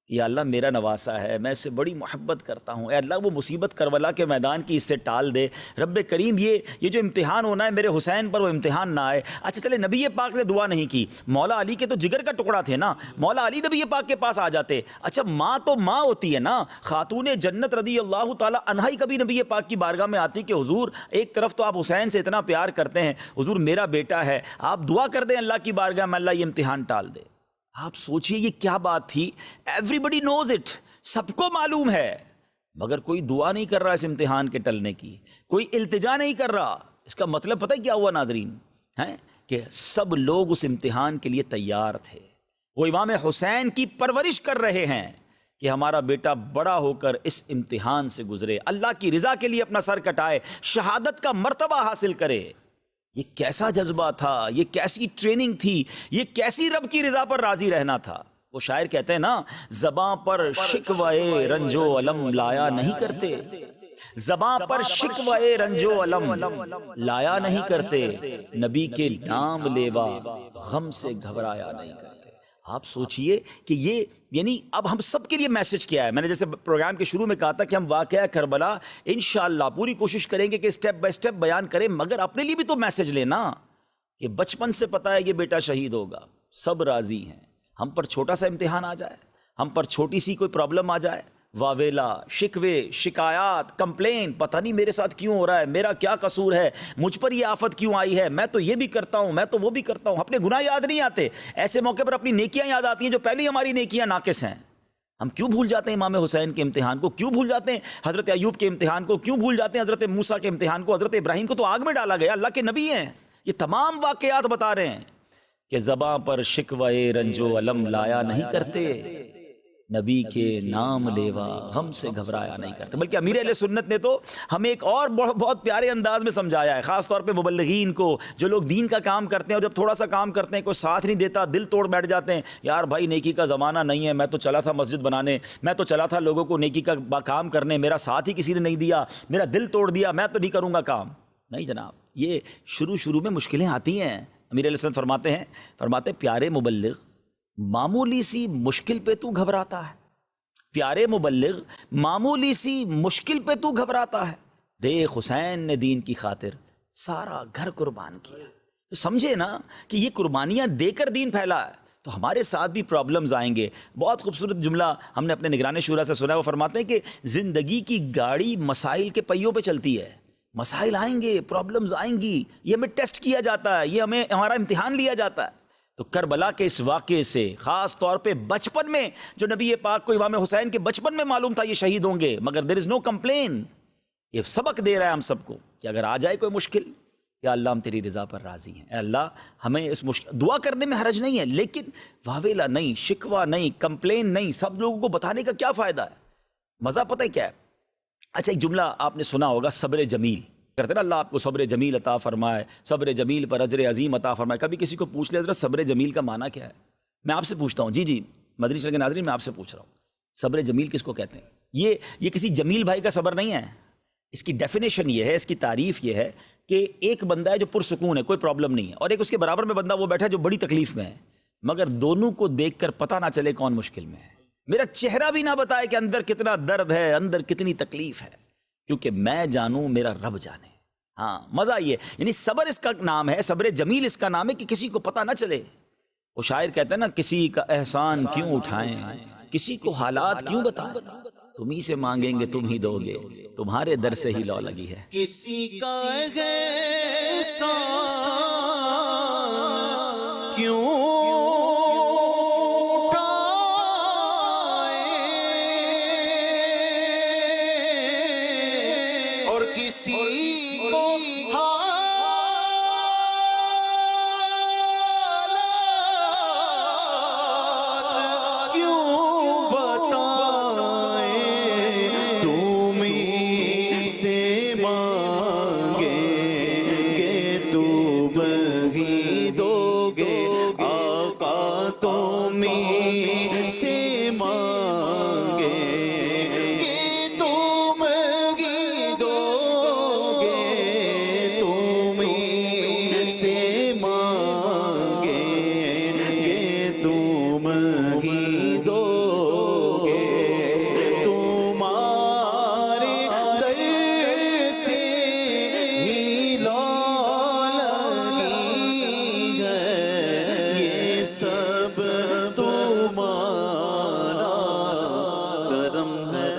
یا اللہ میرا نواسا ہے، میں اس سے بڑی محبت کرتا ہوں، اے اللہ وہ مصیبت کربلا کے میدان کی اس سے ٹال دے، رب کریم یہ جو امتحان ہونا ہے میرے حسین پر وہ امتحان نہ آئے۔ اچھا چلے نبی پاک نے دعا نہیں کی، مولا علی کے تو جگر کا ٹکڑا تھے نا، مولا علی نبی پاک کے پاس آ جاتے۔ اچھا ماں تو ماں ہوتی ہے نا، خاتون جنت رضی اللہ تعالی عنہا ہی کبھی نبی پاک کی بارگاہ میں آتی کہ حضور ایک طرف تو آپ حسین سے اتنا پیار کرتے ہیں، حضور میرا بیٹا ہے، آپ دعا کر دیں اللہ کی بارگاہ میں اللہ یہ امتحان ٹال دے۔ آپ سوچئے یہ کیا بات تھی، ایوری بڈی نوز اٹ، سب کو معلوم ہے، مگر کوئی دعا نہیں کر رہا اس امتحان کے ٹلنے کی، کوئی التجا نہیں کر رہا۔ اس کا مطلب پتہ کیا ہوا ناظرین ہیں کہ سب لوگ اس امتحان کے لیے تیار تھے، وہ امام حسین کی پرورش کر رہے ہیں کہ ہمارا بیٹا بڑا ہو کر اس امتحان سے گزرے، اللہ کی رضا کے لیے اپنا سر کٹائے، شہادت کا مرتبہ حاصل کرے۔ یہ کیسا جذبہ تھا، یہ کیسی ٹریننگ تھی، یہ کیسی رب کی رضا پر راضی رہنا تھا۔ وہ شاعر کہتے ہیں نا، زباں پر شکوائے رنج و علم لایا نہیں کرتے، زباں پر شکوائے رنج و علم لایا نہیں کرتے، نبی کے نام لیوا غم سے گھبرایا نہیں کرتے۔ آپ سوچئے کہ یہ یعنی اب ہم سب کے لیے میسج کیا ہے۔ میں نے جیسے پروگرام کے شروع میں کہا تھا کہ ہم واقعہ کربلا انشاءاللہ پوری کوشش کریں گے کہ سٹیپ بائی سٹیپ بیان کریں، مگر اپنے لیے بھی تو میسج لینا کہ بچپن سے پتہ ہے یہ بیٹا شہید ہوگا، سب راضی ہیں، ہم پر چھوٹا سا امتحان آ جائے، ہم پر چھوٹی سی کوئی پرابلم آ جائے، واویلا، شکوے، شکایات، کمپلین، پتہ نہیں میرے ساتھ کیوں ہو رہا ہے، میرا کیا قصور ہے، مجھ پر یہ آفت کیوں آئی ہے، میں تو یہ بھی کرتا ہوں، میں تو وہ بھی کرتا ہوں، اپنے گناہ یاد نہیں آتے، ایسے موقع پر اپنی نیکیاں یاد آتی ہیں جو پہلی ہماری نیکیاں ناقص ہیں۔ ہم کیوں بھول جاتے ہیں امام حسین کے امتحان کو، کیوں بھول جاتے ہیں حضرت ایوب کے امتحان کو، کیوں بھول جاتے ہیں حضرت موسیٰ کے امتحان کو، حضرت ابراہیم کو تو آگ میں ڈالا گیا، اللہ کے نبی ہیں، یہ تمام واقعات بتا رہے ہیں کہ زباں پر شکوائے رنج و علم لایا نہیں کرتے، نبی کے نام لیوا غم سے گھبرایا نہیں کرتے۔ بلکہ امیر اہل سنت نے تو ہمیں ایک اور بہت پیارے انداز میں سمجھایا ہے، خاص طور پہ مبلغین کو، جو لوگ دین کا کام کرتے ہیں اور جب تھوڑا سا کام کرتے ہیں کوئی ساتھ نہیں دیتا، دل توڑ بیٹھ جاتے ہیں، یار بھائی نیکی کا زمانہ نہیں ہے، میں تو چلا تھا مسجد بنانے، میں تو چلا تھا لوگوں کو نیکی کا کام کرنے، میرا ساتھ ہی کسی نے نہیں دیا، میرا دل توڑ دیا، میں تو نہیں کروں گا کام۔ نہیں جناب، یہ شروع میں مشکلیں آتی ہیں۔ امیر اہل سنت فرماتے پیارے مبلغ معمولی سی مشکل پہ تو گھبراتا ہے، پیارے مبلغ معمولی سی مشکل پہ تو گھبراتا ہے، دیکھ حسین نے دین کی خاطر سارا گھر قربان کیا۔ تو سمجھے نا کہ یہ قربانیاں دے کر دین پھیلا ہے، تو ہمارے ساتھ بھی پرابلمز آئیں گے۔ بہت خوبصورت جملہ ہم نے اپنے نگران شورا سے سنا ہے، وہ فرماتے ہیں کہ زندگی کی گاڑی مسائل کے پہیوں پہ چلتی ہے، مسائل آئیں گے، پرابلمز آئیں گی، یہ ہمیں ٹیسٹ کیا جاتا ہے، یہ ہمارا امتحان لیا جاتا ہے۔ تو کربلا کے اس واقعے سے خاص طور پہ بچپن میں جو نبی پاک کو امام حسین کے بچپن میں معلوم تھا یہ شہید ہوں گے، مگر دیر از نو کمپلین، یہ سبق دے رہا ہے ہم سب کو کہ اگر آ جائے کوئی مشکل، یا اللہ ہم تیری رضا پر راضی ہیں، اے اللہ ہمیں اس مشکل دعا کرنے میں حرج نہیں ہے، لیکن واویلا نہیں، شکوہ نہیں، کمپلین نہیں، سب لوگوں کو بتانے کا کیا فائدہ ہے، مزہ پتہ ہے کیا ہے؟ اچھا ایک جملہ آپ نے سنا ہوگا، صبر جمیل کرتے نا، اللہ آپ کو صبر جمیل عطا فرمائے، صبر جمیل پر اجر عظیم عطا فرمائے۔ کبھی کسی کو پوچھ لے حضرت صبر جمیل کا معنی کیا ہے؟ میں آپ سے پوچھتا ہوں، جی مدنی چینل کے ناظرین میں آپ سے پوچھ رہا ہوں، صبر جمیل کس کو کہتے ہیں؟ یہ کسی جمیل بھائی کا صبر نہیں ہے، اس کی ڈیفینیشن یہ ہے، اس کی تعریف یہ ہے کہ ایک بندہ ہے جو پرسکون ہے، کوئی پرابلم نہیں ہے، اور ایک اس کے برابر میں بندہ وہ بیٹھا ہے جو بڑی تکلیف میں ہے، مگر دونوں کو دیکھ کر پتہ نہ چلے کون مشکل میں ہے، میرا چہرہ بھی نہ بتائے کہ اندر کتنا درد ہے، اندر کتنی تکلیف ہے، کیونکہ میں جانوں میرا رب جانے۔ ہاں مزہ یہ یعنی صبر اس کا نام ہے، صبر جمیل اس کا نام ہے کہ کسی کو پتہ نہ چلے۔ وہ شاعر کہتے ہیں نا، کسی کا احسان کیوں اٹھائیں، کسی کو حالات کیوں بتائیں، تم ہی سے مانگیں گے تم ہی دو گے، تمہارے در سے ہی لو لگی ہے۔ کسی کا احسان کیوں اور کسی کو حالات کیوں بتائیں، تم ہی سے مانگیں گے تم ہی دو گے، آقا تم ہی سے مانگیں گے تم ہی دو گے، تم ہی سے مانگیں گے تم ہی دو سب تمہارا کرم ہے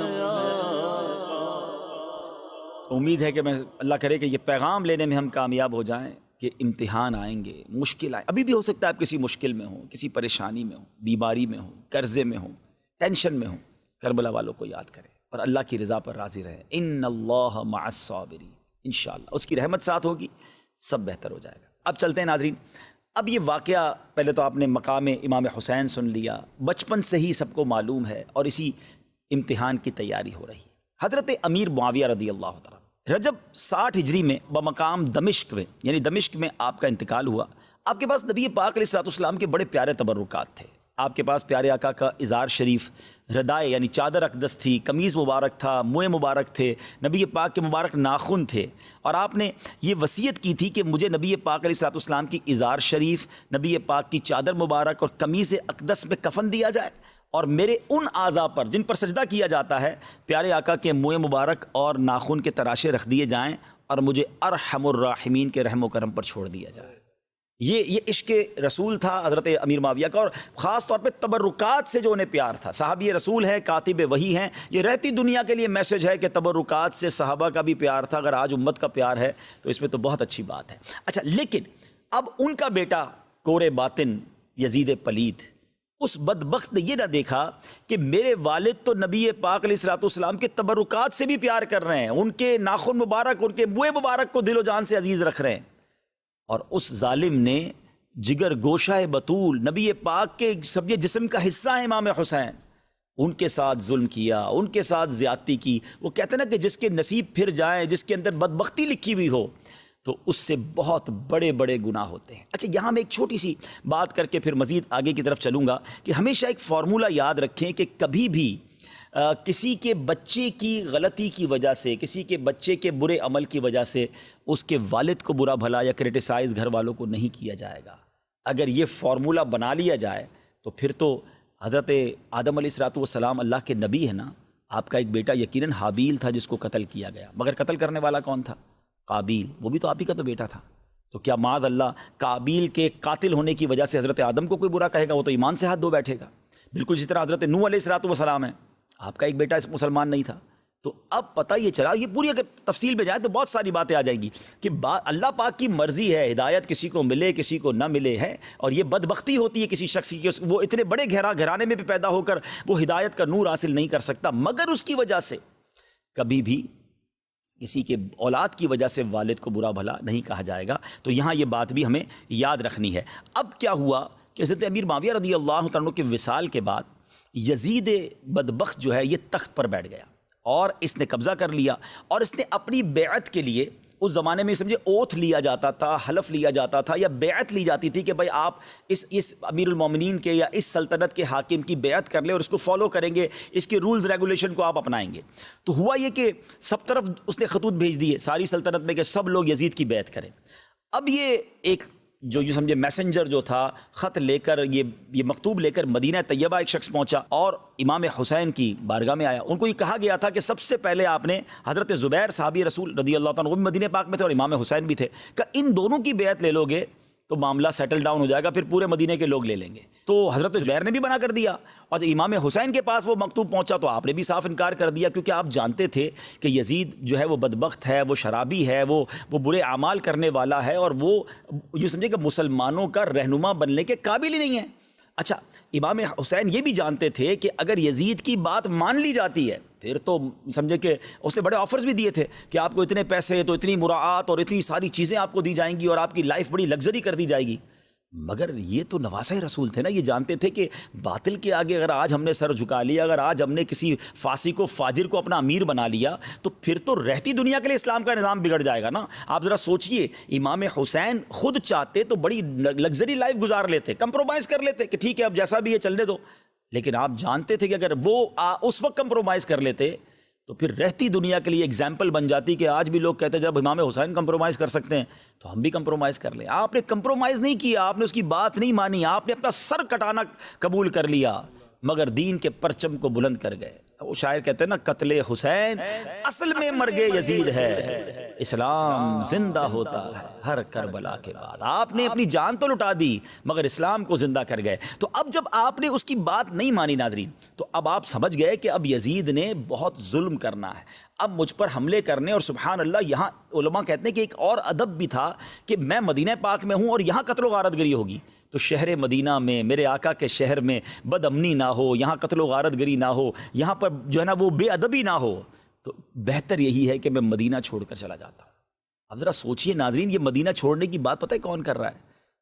امید ہے کہ میں اللہ کرے کہ یہ پیغام لینے میں ہم کامیاب ہو جائیں کہ امتحان آئیں گے، مشکل آئیں، ابھی بھی ہو سکتا ہے آپ کسی مشکل میں ہوں، کسی پریشانی میں ہوں، بیماری میں ہوں، قرضے میں ہوں، ٹینشن میں ہوں، کربلا والوں کو یاد کریں اور اللہ کی رضا پر راضی رہیں۔ ان اللہ مع الصابرین، انشاءاللہ اس کی رحمت ساتھ ہوگی، سب بہتر ہو جائے گا۔ اب چلتے ہیں ناظرین، اب یہ واقعہ پہلے تو آپ نے مقام امام حسین سن لیا، بچپن سے ہی سب کو معلوم ہے اور اسی امتحان کی تیاری ہو رہی ہے۔ حضرت امیر معاویہ رضی اللہ تعالیٰ رجب 60 ہجری میں بمقام دمشق میں، یعنی دمشق میں آپ کا انتقال ہوا۔ آپ کے پاس نبی پاک علیہ الصلوۃ والسلام کے بڑے پیارے تبرکات تھے۔ آپ کے پاس پیارے آقا کا ازار شریف، ردائے یعنی چادر اقدس تھی، قمیض مبارک تھا، منہ مبارک تھے، نبی پاک کے مبارک ناخن تھے، اور آپ نے یہ وصیت کی تھی کہ مجھے نبی پاک علیہ الصلوۃ والسلام کی ازار شریف، نبی پاک کی چادر مبارک اور قمیض اقدس میں کفن دیا جائے، اور میرے ان اعضاء پر جن پر سجدہ کیا جاتا ہے پیارے آقا کے منہ مبارک اور ناخن کے تراشے رکھ دیے جائیں، اور مجھے ارحم الراحمین کے رحم و کرم پر چھوڑ دیا جائے۔ یہ عشق رسول تھا حضرت امیر معاویہ کا، اور خاص طور پہ تبرکات سے جو انہیں پیار تھا۔ صحابی رسول ہیں، کاتب وحی ہیں، یہ رہتی دنیا کے لیے میسج ہے کہ تبرکات سے صحابہ کا بھی پیار تھا۔ اگر آج امت کا پیار ہے تو اس میں تو بہت اچھی بات ہے۔ اچھا، لیکن اب ان کا بیٹا کور باطن یزید پلید، اس بدبخت نے یہ نہ دیکھا کہ میرے والد تو نبی پاک علیہ الصلوۃ والسلام کے تبرکات سے بھی پیار کر رہے ہیں، ان کے ناخن مبارک، ان کے منہ مبارک کو دل و جان سے عزیز رکھ رہے ہیں، اور اس ظالم نے جگر گوشہ بطول نبی پاک کے سب جسم کا حصہ ہے امام حسین، ان کے ساتھ ظلم کیا، ان کے ساتھ زیادتی کی۔ وہ کہتے ہیں نا کہ جس کے نصیب پھر جائیں، جس کے اندر بدبختی لکھی ہوئی ہو، تو اس سے بہت بڑے بڑے گناہ ہوتے ہیں۔ اچھا، یہاں میں ایک چھوٹی سی بات کر کے پھر مزید آگے کی طرف چلوں گا کہ ہمیشہ ایک فارمولہ یاد رکھیں کہ کبھی بھی کسی کے بچے کی غلطی کی وجہ سے، کسی کے بچے کے برے عمل کی وجہ سے اس کے والد کو برا بھلا یا کرٹیسائز گھر والوں کو نہیں کیا جائے گا۔ اگر یہ فارمولہ بنا لیا جائے تو پھر تو حضرت آدم علیہ الصلوۃ والسلام اللہ کے نبی ہے نا، آپ کا ایک بیٹا یقیناً حابیل تھا جس کو قتل کیا گیا، مگر قتل کرنے والا کون تھا؟ قابیل، وہ بھی تو آپ ہی کا تو بیٹا تھا۔ تو کیا معاذ اللہ قابیل کے قاتل ہونے کی وجہ سے حضرت آدم کو کوئی برا کہے گا؟ وہ تو ایمان سے ہاتھ دھو بیٹھے گا۔ بالکل جس طرح حضرت نوح علیہ الصلوۃ والسلام ہے، آپ کا ایک بیٹا اس مسلمان نہیں تھا۔ تو اب پتہ یہ چلا، یہ پوری اگر تفصیل میں جائے تو بہت ساری باتیں آ جائیں گی کہ اللہ پاک کی مرضی ہے، ہدایت کسی کو ملے کسی کو نہ ملے ہے، اور یہ بدبختی ہوتی ہے کسی شخص کی کہ وہ اتنے بڑے گھرانے میں بھی پیدا ہو کر وہ ہدایت کا نور حاصل نہیں کر سکتا، مگر اس کی وجہ سے کبھی بھی کسی کے اولاد کی وجہ سے والد کو برا بھلا نہیں کہا جائے گا۔ تو یہاں یہ بات بھی ہمیں یاد رکھنی ہے۔ اب کیا ہوا کہ حضرت امیر معاویہ رضی اللہ تعالیٰ کے وصال کے بعد یزید بدبخت جو ہے یہ تخت پر بیٹھ گیا، اور اس نے قبضہ کر لیا، اور اس نے اپنی بیعت کے لیے، اس زمانے میں سمجھے اوتھ لیا جاتا تھا، حلف لیا جاتا تھا، یا بیعت لی جاتی تھی کہ بھائی آپ اس امیر المومنین کے یا اس سلطنت کے حاکم کی بیعت کر لیں اور اس کو فالو کریں گے، اس کے رولز ریگولیشن کو آپ اپنائیں گے۔ تو ہوا یہ کہ سب طرف اس نے خطوط بھیج دیے ساری سلطنت میں کہ سب لوگ یزید کی بیعت کریں۔ اب یہ ایک جو یوں سمجھے میسنجر جو تھا، خط لے کر یہ مکتوب لے کر مدینہ طیبہ ایک شخص پہنچا اور امام حسین کی بارگاہ میں آیا۔ ان کو یہ کہا گیا تھا کہ سب سے پہلے آپ نے حضرت زبیر صحابی رسول رضی اللہ تعالیٰ، وہ بھی مدینہ پاک میں تھے اور امام حسین بھی تھے، کہ ان دونوں کی بیعت لے لو گے تو معاملہ سیٹل ڈاؤن ہو جائے گا، پھر پورے مدینے کے لوگ لے لیں گے۔ تو حضرت زبیر نے بھی منع کر دیا، اور امام حسین کے پاس وہ مکتوب پہنچا تو آپ نے بھی صاف انکار کر دیا، کیونکہ آپ جانتے تھے کہ یزید جو ہے وہ بدبخت ہے، وہ شرابی ہے، وہ برے اعمال کرنے والا ہے، اور وہ یہ سمجھے کہ مسلمانوں کا رہنما بننے کے قابل ہی نہیں ہے۔ اچھا، امام حسین یہ بھی جانتے تھے کہ اگر یزید کی بات مان لی جاتی ہے پھر تو سمجھے کہ اس نے بڑے آفرز بھی دیے تھے کہ آپ کو اتنے پیسے، تو اتنی مراعات اور اتنی ساری چیزیں آپ کو دی جائیں گی، اور آپ کی لائف بڑی لگژری کر دی جائے گی۔ مگر یہ تو نواسہ رسول تھے نا، یہ جانتے تھے کہ باطل کے آگے اگر آج ہم نے سر جھکا لیا، اگر آج ہم نے کسی فاسق و فاجر کو اپنا امیر بنا لیا، تو پھر تو رہتی دنیا کے لیے اسلام کا نظام بگڑ جائے گا نا۔ آپ ذرا سوچئے، امام حسین خود چاہتے تو بڑی لگژری لائف گزار لیتے، کمپرومائز کر لیتے کہ ٹھیک ہے اب جیسا بھی ہے چلنے دو، لیکن آپ جانتے تھے کہ اگر وہ اس وقت کمپرومائز کر لیتے تو پھر رہتی دنیا کے لیے ایگزامپل بن جاتی کہ آج بھی لوگ کہتے ہیں جب امام حسین کمپرومائز کر سکتے ہیں تو ہم بھی کمپرومائز کر لیں۔ آپ نے کمپرومائز نہیں کیا، آپ نے اس کی بات نہیں مانی، آپ نے اپنا سر کٹانا قبول کر لیا، مگر دین کے پرچم کو بلند کر گئے۔ وہ شاعر کہتے ہیں نا قتل حسین اصل میں مرگ یزید ہے، اسلام زندہ ہوتا ہے ہر کربلا کے بعد۔ آپ نے اپنی جان تو لٹا دی مگر اسلام کو زندہ کر گئے۔ تو اب جب آپ نے اس کی بات نہیں مانی ناظرین، تو اب آپ سمجھ گئے کہ اب یزید نے بہت ظلم کرنا ہے، اب مجھ پر حملے کرنے۔ اور سبحان اللہ، یہاں علماء کہتے ہیں کہ ایک اور ادب بھی تھا کہ میں مدینہ پاک میں ہوں اور یہاں قتل و غارت گری ہوگی، تو شہر مدینہ میں، میرے آقا کے شہر میں بد امنی نہ ہو، یہاں قتل و غارت گری نہ ہو، یہاں پر جو ہے نا وہ بے ادبی نہ ہو، تو بہتر یہی ہے کہ میں مدینہ چھوڑ کر چلا جاتا ہوں۔ اب ذرا سوچئے ناظرین، یہ مدینہ چھوڑنے کی بات پتہ ہے کون کر رہا ہے؟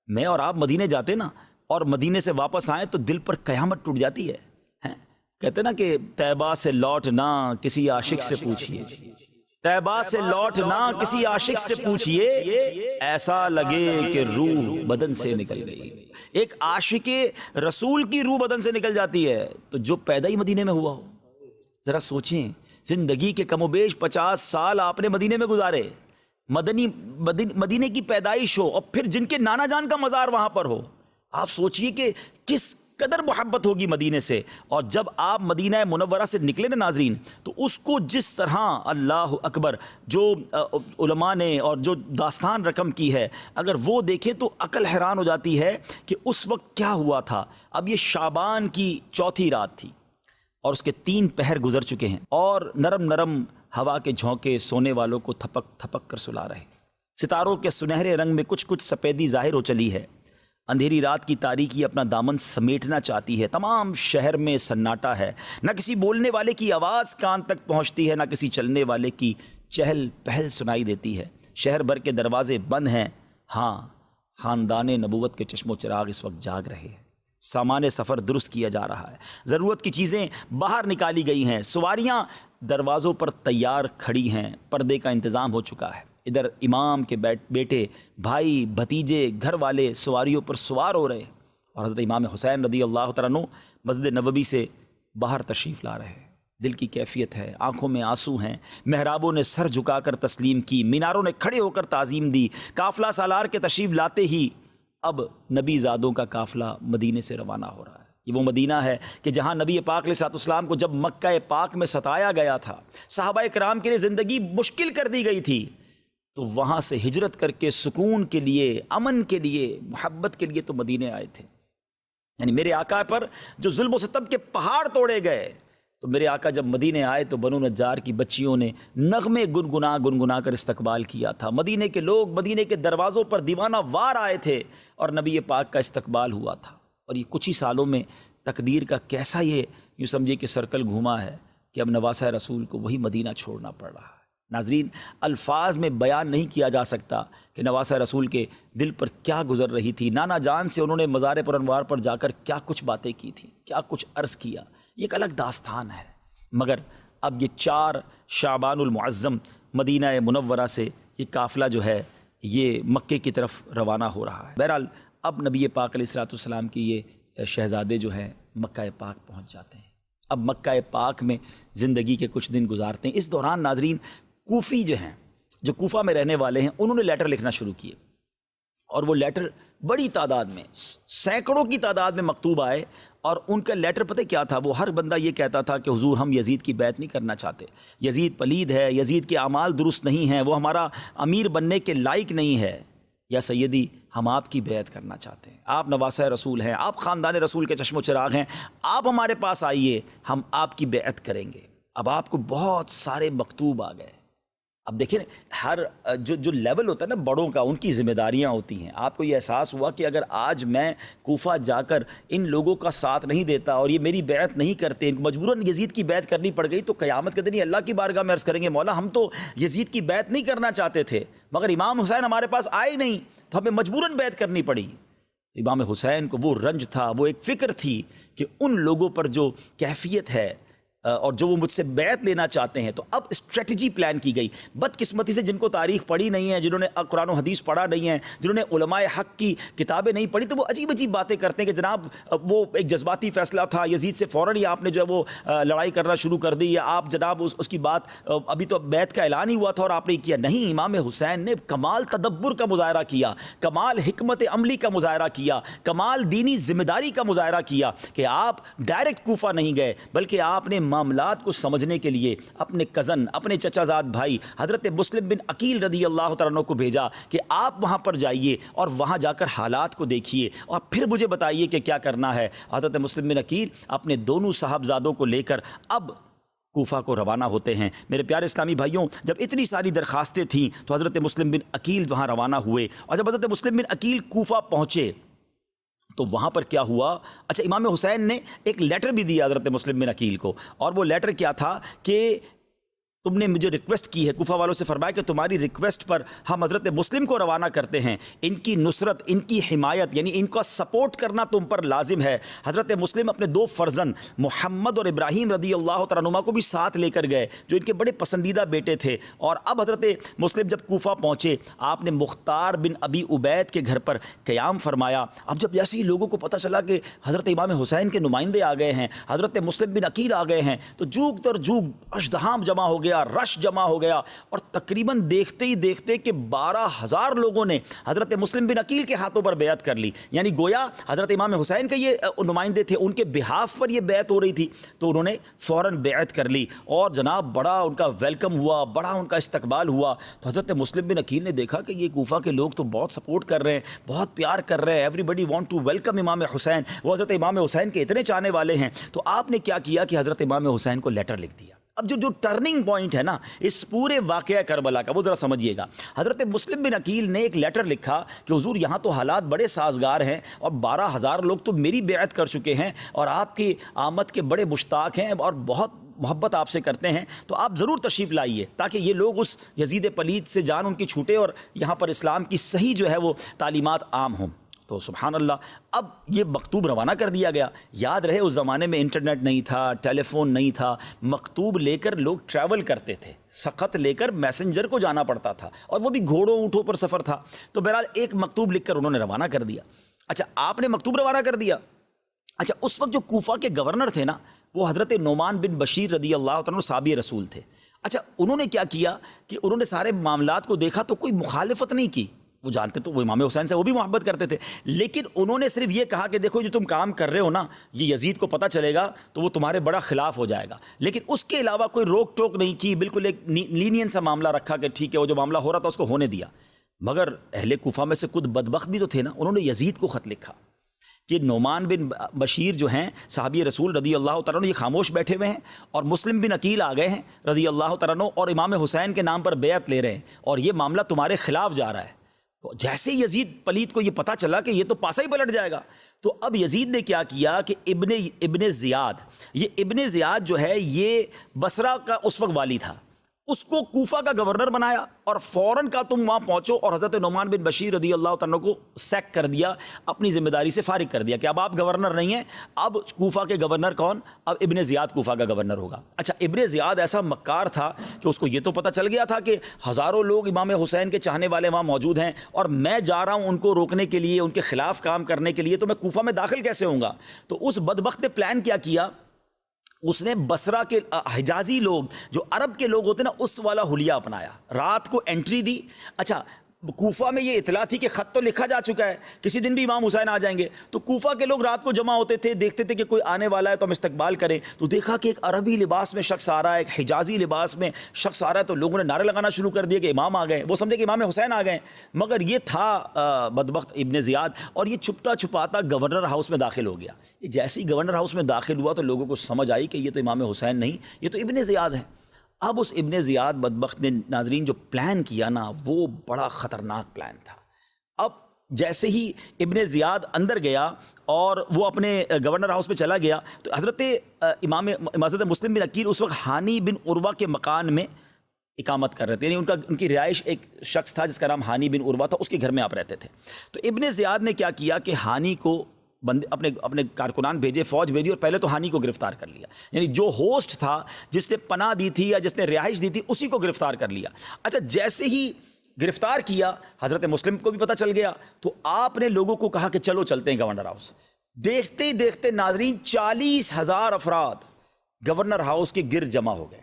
میں اور آپ مدینے جاتے نا اور مدینے سے واپس آئیں تو دل پر قیامت ٹوٹ جاتی ہے۔ کہتے نا کہ طیبہ سے لوٹنا کسی عاشق سے پوچھئے، طیبہ سے لوٹنا کسی عاشق سے پوچھئے، ایسا لگے کہ روح بدن سے نکل گئی۔ ایک عاشق رسول کی روح بدن سے نکل جاتی ہے تو جو پیدا ہی مدینے میں ہوا ہو۔ ذرا سوچیں، زندگی کے کم و بیش 50 سال آپ نے مدینے میں گزارے، مدینے کی پیدائش ہو اور پھر جن کے نانا جان کا مزار وہاں پر ہو، آپ سوچئے کہ کس قدر محبت ہوگی مدینے سے۔ اور جب آپ مدینہ منورہ سے نکلے نا ناظرین، تو اس کو جس طرح اللہ اکبر جو علماء نے اور جو داستان رقم کی ہے، اگر وہ دیکھیں تو عقل حیران ہو جاتی ہے کہ اس وقت کیا ہوا تھا۔ اب یہ شعبان کی چوتھی رات تھی اور اس کے 3 پہر گزر چکے ہیں، اور نرم نرم ہوا کے جھونکے سونے والوں کو تھپک تھپک کر سلا رہے ہیں۔ ستاروں کے سنہرے رنگ میں کچھ کچھ سفیدی ظاہر ہو چلی ہے۔ اندھیری رات کی تاریکی اپنا دامن سمیٹنا چاہتی ہے۔ تمام شہر میں سناٹا ہے، نہ کسی بولنے والے کی آواز کان تک پہنچتی ہے، نہ کسی چلنے والے کی چہل پہل سنائی دیتی ہے۔ شہر بھر کے دروازے بند ہیں، ہاں خاندان نبوت کے چشم و چراغ اس وقت جاگ رہے ہیں۔ سامان سفر درست کیا جا رہا ہے، ضرورت کی چیزیں باہر نکالی گئی ہیں، سواریاں دروازوں پر تیار کھڑی ہیں، پردے کا انتظام ہو چکا ہے۔ ادھر امام کے بیٹے، بھائی، بھتیجے، گھر والے سواریوں پر سوار ہو رہے ہیں، اور حضرت امام حسین رضی اللہ تعالیٰ عنہ مسجد نبوی سے باہر تشریف لا رہے ہیں۔ دل کی کیفیت ہے، آنکھوں میں آنسو ہیں، محرابوں نے سر جھکا کر تسلیم کی، میناروں نے کھڑے ہو کر تعظیم دی۔ قافلہ سالار کے تشریف لاتے ہی اب نبی زادوں کا قافلہ مدینے سے روانہ ہو رہا ہے۔ یہ وہ مدینہ ہے کہ جہاں نبی پاک علیہ السلام کو جب مکہ پاک میں ستایا گیا تھا، صحابہ کرام کے لیے زندگی مشکل کر دی گئی تھی، تو وہاں سے ہجرت کر کے سکون کے لیے، امن کے لیے، محبت کے لیے تو مدینے آئے تھے۔ یعنی میرے آقا پر جو ظلم و ستم کے پہاڑ توڑے گئے، تو میرے آقا جب مدینے آئے تو بنو نجار کی بچیوں نے نغمے گنگنا کر استقبال کیا تھا۔ مدینے کے لوگ مدینے کے دروازوں پر دیوانہ وار آئے تھے اور نبی پاک کا استقبال ہوا تھا۔ اور یہ کچھ ہی سالوں میں تقدیر کا کیسا یہ یوں سمجھے کہ سرکل گھوما ہے کہ اب نواسہ رسول کو وہی مدینہ چھوڑنا پڑ رہا ہے۔ ناظرین، الفاظ میں بیان نہیں کیا جا سکتا کہ نواسہ رسول کے دل پر کیا گزر رہی تھی۔ نانا جان سے انہوں نے مزار پر انوار پر جا کر کیا کچھ باتیں کی تھیں، کیا کچھ عرض کیا، یہ ایک الگ داستان ہے۔ مگر اب یہ 4 شعبان المعظم مدینہ منورہ سے یہ قافلہ جو ہے یہ مکے کی طرف روانہ ہو رہا ہے۔ بہرحال اب نبی پاک علیہ السلام کی یہ شہزادے جو ہیں مکہ پاک پہنچ جاتے ہیں۔ اب مکہ پاک میں زندگی کے کچھ دن گزارتے ہیں۔ اس دوران ناظرین کوفی جو ہیں، جو کوفہ میں رہنے والے ہیں، انہوں نے لیٹر لکھنا شروع کیے، اور وہ لیٹر بڑی تعداد میں، سینکڑوں کی تعداد میں مکتوب آئے۔ اور ان کا لیٹر پتہ کیا تھا؟ وہ ہر بندہ یہ کہتا تھا کہ حضور ہم یزید کی بیعت نہیں کرنا چاہتے، یزید پلید ہے، یزید کے اعمال درست نہیں ہیں، وہ ہمارا امیر بننے کے لائق نہیں ہے، یا سیدی ہم آپ کی بیعت کرنا چاہتے ہیں، آپ نواسہ رسول ہیں، آپ خاندان رسول کے چشم و چراغ ہیں، آپ ہمارے پاس آئیے، ہم آپ کی بیعت کریں گے۔ اب آپ کو بہت سارے مکتوب آ گئے۔ اب دیکھیں ہر جو لیول ہوتا ہے نا بڑوں کا، ان کی ذمہ داریاں ہوتی ہیں۔ آپ کو یہ احساس ہوا کہ اگر آج میں کوفہ جا کر ان لوگوں کا ساتھ نہیں دیتا اور یہ میری بیعت نہیں کرتے، ان کو مجبوراً یزید کی بیعت کرنی پڑ گئی، تو قیامت کے دن ہی اللہ کی بارگاہ میں عرض کریں گے، مولا ہم تو یزید کی بیعت نہیں کرنا چاہتے تھے، مگر امام حسین ہمارے پاس آئے نہیں تو ہمیں مجبوراً بیعت کرنی پڑی۔ امام حسین کو وہ رنج تھا، وہ ایک فکر تھی کہ ان لوگوں پر جو کیفیت ہے اور جو وہ مجھ سے بیعت لینا چاہتے ہیں، تو اب اسٹریٹجی پلان کی گئی۔ بدقسمتی سے جن کو تاریخ پڑھی نہیں ہے، جنہوں نے قرآن و حدیث پڑھا نہیں ہے، جنہوں نے علماء حق کی کتابیں نہیں پڑھی، تو وہ عجیب عجیب باتیں کرتے ہیں کہ جناب وہ ایک جذباتی فیصلہ تھا، یزید سے فوراً ہی آپ نے جو ہے وہ لڑائی کرنا شروع کر دی، یا آپ جناب اس کی بات ابھی تو بیعت کا اعلان ہی ہوا تھا اور آپ نے کیا نہیں۔ امام حسین نے کمال تدبر کا مظاہرہ کیا، کمال حکمت عملی کا مظاہرہ کیا، کمال دینی ذمہ داری کا مظاہرہ کیا کہ آپ ڈائریکٹ کوفہ نہیں گئے، بلکہ آپ نے معاملات کو سمجھنے کے لیے اپنے کزن، اپنے چچا زاد بھائی حضرت مسلم بن عقیل رضی اللہ تعالیٰ عنہ کو بھیجا کہ آپ وہاں پر جائیے اور وہاں جا کر حالات کو دیکھیے اور پھر مجھے بتائیے کہ کیا کرنا ہے۔ حضرت مسلم بن عقیل اپنے دونوں صاحبزادوں کو لے کر اب کوفہ کو روانہ ہوتے ہیں۔ میرے پیارے اسلامی بھائیوں، جب اتنی ساری درخواستیں تھیں تو حضرت مسلم بن عقیل وہاں روانہ ہوئے، اور جب حضرت مسلم بن عقیل کوفہ پہنچے تو وہاں پر کیا ہوا؟ اچھا، امام حسین نے ایک لیٹر بھی دیا حضرت مسلم بن عقیل کو، اور وہ لیٹر کیا تھا کہ تم نے مجھے ریکویسٹ کی ہے، کوفہ والوں سے فرمایا کہ تمہاری ریکویسٹ پر ہم حضرت مسلم کو روانہ کرتے ہیں، ان کی نصرت، ان کی حمایت، یعنی ان کا سپورٹ کرنا تم پر لازم ہے۔ حضرت مسلم اپنے دو فرزند محمد اور ابراہیم رضی اللہ تعالیٰ عنہما کو بھی ساتھ لے کر گئے، جو ان کے بڑے پسندیدہ بیٹے تھے۔ اور اب حضرت مسلم جب کوفہ پہنچے، آپ نے مختار بن ابی عبید کے گھر پر قیام فرمایا۔ اب جب جیسے ہی لوگوں کو پتہ چلا کہ حضرت امام حسین کے نمائندے آ گئے ہیں، حضرت مسلم بن عقیل آ گئے ہیں، تو جوگ در جوگ ازدحام جمع ہو گیا، رش جمع ہو گیا، اور تقریباً دیکھتے ہی دیکھتے کہ 12,000 لوگوں نے حضرت مسلم بن عقیل کے ہاتھوں پر بیعت کر لی۔ یعنی گویا حضرت امام حسین کے یہ نمائندے تھے، ان کے بہاف پر یہ بیعت ہو رہی تھی، تو انہوں نے فوراً بیعت کر لی، اور جناب بڑا ان کا ویلکم ہوا، بڑا ان کا استقبال ہوا۔ تو حضرت مسلم بن عقیل نے دیکھا کہ یہ کوفہ کے لوگ تو بہت سپورٹ کر رہے ہیں، بہت پیار کر رہے ہیں، everybody want to welcome Imam Hussain, وہ حضرت امام حسین کے اتنے چاہنے والے ہیں۔ تو آپ نے کیا کیا کہ حضرت امام حسین کو لیٹر لکھ دیا۔ اب جو ٹرننگ پوائنٹ ہے نا اس پورے واقعہ کربلا کا، وہ ذرا سمجھیے گا۔ حضرت مسلم بن عقیل نے ایک لیٹر لکھا کہ حضور یہاں تو حالات بڑے سازگار ہیں، اور 12,000 لوگ تو میری بیعت کر چکے ہیں، اور آپ کی آمد کے بڑے مشتاق ہیں، اور بہت محبت آپ سے کرتے ہیں، تو آپ ضرور تشریف لائیے تاکہ یہ لوگ اس یزید پلید سے جان ان کی چھوٹے، اور یہاں پر اسلام کی صحیح جو ہے وہ تعلیمات عام ہوں۔ تو سبحان اللہ، اب یہ مکتوب روانہ کر دیا گیا۔ یاد رہے اس زمانے میں انٹرنیٹ نہیں تھا، ٹیلی فون نہیں تھا، مکتوب لے کر لوگ ٹریول کرتے تھے، سخت لے کر میسنجر کو جانا پڑتا تھا، اور وہ بھی گھوڑوں اونٹوں پر سفر تھا۔ تو بہرحال ایک مکتوب لکھ کر انہوں نے روانہ کر دیا۔ اچھا، آپ نے مکتوب روانہ کر دیا۔ اچھا، اس وقت جو کوفہ کے گورنر تھے نا، وہ حضرت نعمان بن بشیر رضی اللہ تعالیٰ عنہ صحابی رسول تھے۔ اچھا، انہوں نے کیا کیا کہ انہوں نے سارے معاملات کو دیکھا تو کوئی مخالفت نہیں کی، وہ جانتے تو وہ امام حسین سے وہ بھی محبت کرتے تھے، لیکن انہوں نے صرف یہ کہا کہ دیکھو جو تم کام کر رہے ہو نا، یہ یزید کو پتہ چلے گا تو وہ تمہارے بڑا خلاف ہو جائے گا، لیکن اس کے علاوہ کوئی روک ٹوک نہیں کی، بالکل ایک لینین سا معاملہ رکھا کہ ٹھیک ہے، وہ جو معاملہ ہو رہا تھا اس کو ہونے دیا۔ مگر اہل کوفہ میں سے کچھ بدبخت بھی تو تھے نا، انہوں نے یزید کو خط لکھا کہ نعمان بن بشیر جو ہیں صحابی رسول رضی اللہ تعالیٰ عنہ، یہ خاموش بیٹھے ہوئے ہیں، اور مسلم بن عقیل آ گئے ہیں رضی اللہ تعالیٰ عنہ، اور امام حسین کے نام پر بیعت لے رہے ہیں، اور یہ معاملہ تمہارے خلاف جا رہا ہے۔ تو جیسے یزید پلید کو یہ پتہ چلا کہ یہ تو پاسا ہی پلٹ جائے گا، تو اب یزید نے کیا کیا کہ ابن زیاد، یہ ابن زیاد جو ہے یہ بصرہ کا اس وقت والی تھا، اس کو کوفہ کا گورنر بنایا، اور فوراً کا تم وہاں پہنچو، اور حضرت نعمان بن بشیر رضی اللہ تعالیٰ کو سیک کر دیا، اپنی ذمہ داری سے فارغ کر دیا کہ اب آپ گورنر نہیں ہیں، اب کوفہ کے گورنر کون؟ اب ابن زیاد کوفہ کا گورنر ہوگا۔ اچھا، ابن زیاد ایسا مکار تھا کہ اس کو یہ تو پتہ چل گیا تھا کہ ہزاروں لوگ امام حسین کے چاہنے والے وہاں موجود ہیں، اور میں جا رہا ہوں ان کو روکنے کے لیے، ان کے خلاف کام کرنے کے لیے، تو میں کوفہ میں داخل کیسے ہوں گا؟ تو اس بدبخت نے پلان کیا کیا، اس نے بصرہ کے حجازی لوگ جو عرب کے لوگ ہوتے ہیں نا، اس والا حلیہ اپنایا، رات کو انٹری دی۔ اچھا، کوفہ میں یہ اطلاع تھی کہ خط تو لکھا جا چکا ہے، کسی دن بھی امام حسین آ جائیں گے، تو کوفہ کے لوگ رات کو جمع ہوتے تھے، دیکھتے تھے کہ کوئی آنے والا ہے تو ہم استقبال کریں۔ تو دیکھا کہ ایک عربی لباس میں شخص آ رہا ہے، ایک حجازی لباس میں شخص آ رہا ہے، تو لوگوں نے نعرے لگانا شروع کر دیے کہ امام آ گئے، وہ سمجھے کہ امام حسین آ گئے، مگر یہ تھا بدبخت ابن زیاد، اور یہ چھپتا چھپاتا گورنر ہاؤس میں داخل ہو گیا۔ یہ جیسے ہی گورنر ہاؤس میں داخل ہوا تو لوگوں کو سمجھ آئی کہ یہ تو امام حسین نہیں، یہ تو ابن زیاد ہے۔ اب اس ابن زیاد بدبخت نے ناظرین جو پلان کیا نا، وہ بڑا خطرناک پلان تھا۔ اب جیسے ہی ابن زیاد اندر گیا اور وہ اپنے گورنر ہاؤس میں چلا گیا، تو حضرت مسلم بن عقیل اس وقت ہانی بن عروہ کے مکان میں اقامت کر رہے تھے، یعنی ان کی رہائش ایک شخص تھا جس کا نام ہانی بن عروہ تھا، اس کے گھر میں آپ رہتے تھے۔ تو ابن زیاد نے کیا کیا کہ ہانی کو اپنے کارکنان بھیجے، فوج بھیجی، اور پہلے تو ہانی کو گرفتار کر لیا، یعنی جو ہوسٹ تھا، جس نے پناہ دی تھی یا جس نے رہائش دی تھی، اسی کو گرفتار کر لیا۔ اچھا، جیسے ہی گرفتار کیا، حضرت مسلم کو بھی پتہ چل گیا، تو آپ نے لوگوں کو کہا کہ چلو چلتے ہیں گورنر ہاؤس۔ دیکھتے ہی دیکھتے ناظرین 40,000 افراد گورنر ہاؤس کے گرد جمع ہو گئے۔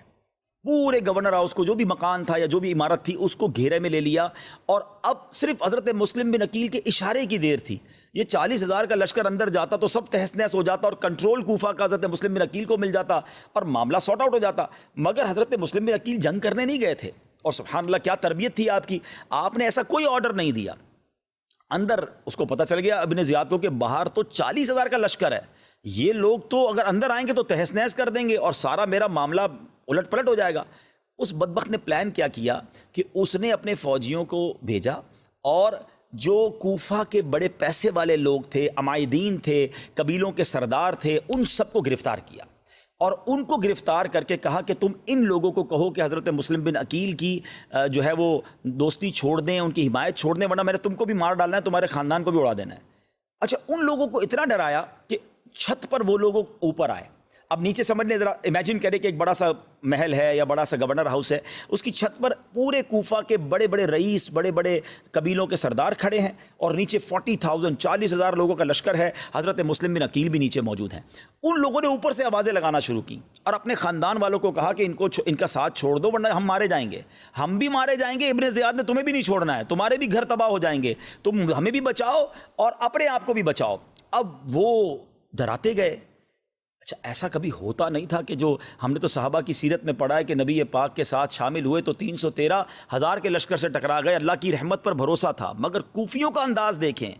پورے گورنر ہاؤس کو، جو بھی مکان تھا یا جو بھی عمارت تھی، اس کو گھیرے میں لے لیا، اور اب صرف حضرت مسلم بن عقیل کے اشارے کی دیر تھی۔ یہ 40,000 کا لشکر اندر جاتا تو سب تہس نہس ہو جاتا، اور کنٹرول کوفہ کا حضرت مسلم بن عقیل کو مل جاتا اور معاملہ سارٹ آؤٹ ہو جاتا۔ مگر حضرت مسلم بن عقیل جنگ کرنے نہیں گئے تھے، اور سبحان اللہ کیا تربیت تھی آپ کی، آپ نے ایسا کوئی آرڈر نہیں دیا۔ اندر اس کو پتہ چل گیا ابن زیاد کو کہ باہر تو 40,000 کا لشکر ہے، یہ لوگ تو اگر اندر آئیں گے تو تہس نہس کر دیں گے اور سارا میرا معاملہ الٹ پلٹ ہو جائے گا۔ اس بدبخت نے پلان کیا کہ اس نے اپنے فوجیوں کو بھیجا، اور جو کوفہ کے بڑے پیسے والے لوگ تھے، عمائدین تھے، قبیلوں کے سردار تھے، ان سب کو گرفتار کیا، اور ان کو گرفتار کر کے کہا کہ تم ان لوگوں کو کہو کہ حضرت مسلم بن عقیل کی جو ہے وہ دوستی چھوڑ دیں، ان کی حمایت چھوڑ دیں، ورنہ میں نے تم کو بھی مار ڈالنا ہے، تمہارے خاندان کو بھی اڑا دینا ہے۔ اچھا، ان لوگوں کو اتنا ڈرایا کہ چھت پر وہ لوگ اوپر آئے۔ اب نیچے سمجھ لیں، ذرا امیجن کریں کہ ایک بڑا سا محل ہے یا بڑا سا گورنر ہاؤس ہے، اس کی چھت پر پورے کوفہ کے بڑے بڑے رئیس، بڑے بڑے قبیلوں کے سردار کھڑے ہیں، اور نیچے 40,000 لوگوں کا لشکر ہے، حضرت مسلم بن عقیل بھی نیچے موجود ہیں۔ ان لوگوں نے اوپر سے آوازیں لگانا شروع کی اور اپنے خاندان والوں کو کہا کہ ان کا ساتھ چھوڑ دو، ورنہ ہم مارے جائیں گے، ہم بھی مارے جائیں گے، ابن زیاد نے تمہیں بھی نہیں چھوڑنا ہے، تمہارے بھی گھر تباہ ہو جائیں گے، تم ہمیں بھی بچاؤ اور اپنے آپ کو بھی بچاؤ۔ اب وہ ڈراتے گئے۔ اچھا، ایسا کبھی ہوتا نہیں تھا کہ جو ہم نے تو صحابہ کی سیرت میں پڑھا ہے کہ نبی پاک کے ساتھ شامل ہوئے تو 313,000 کے لشکر سے ٹکرا گئے، اللہ کی رحمت پر بھروسہ تھا۔ مگر کوفیوں کا انداز دیکھیں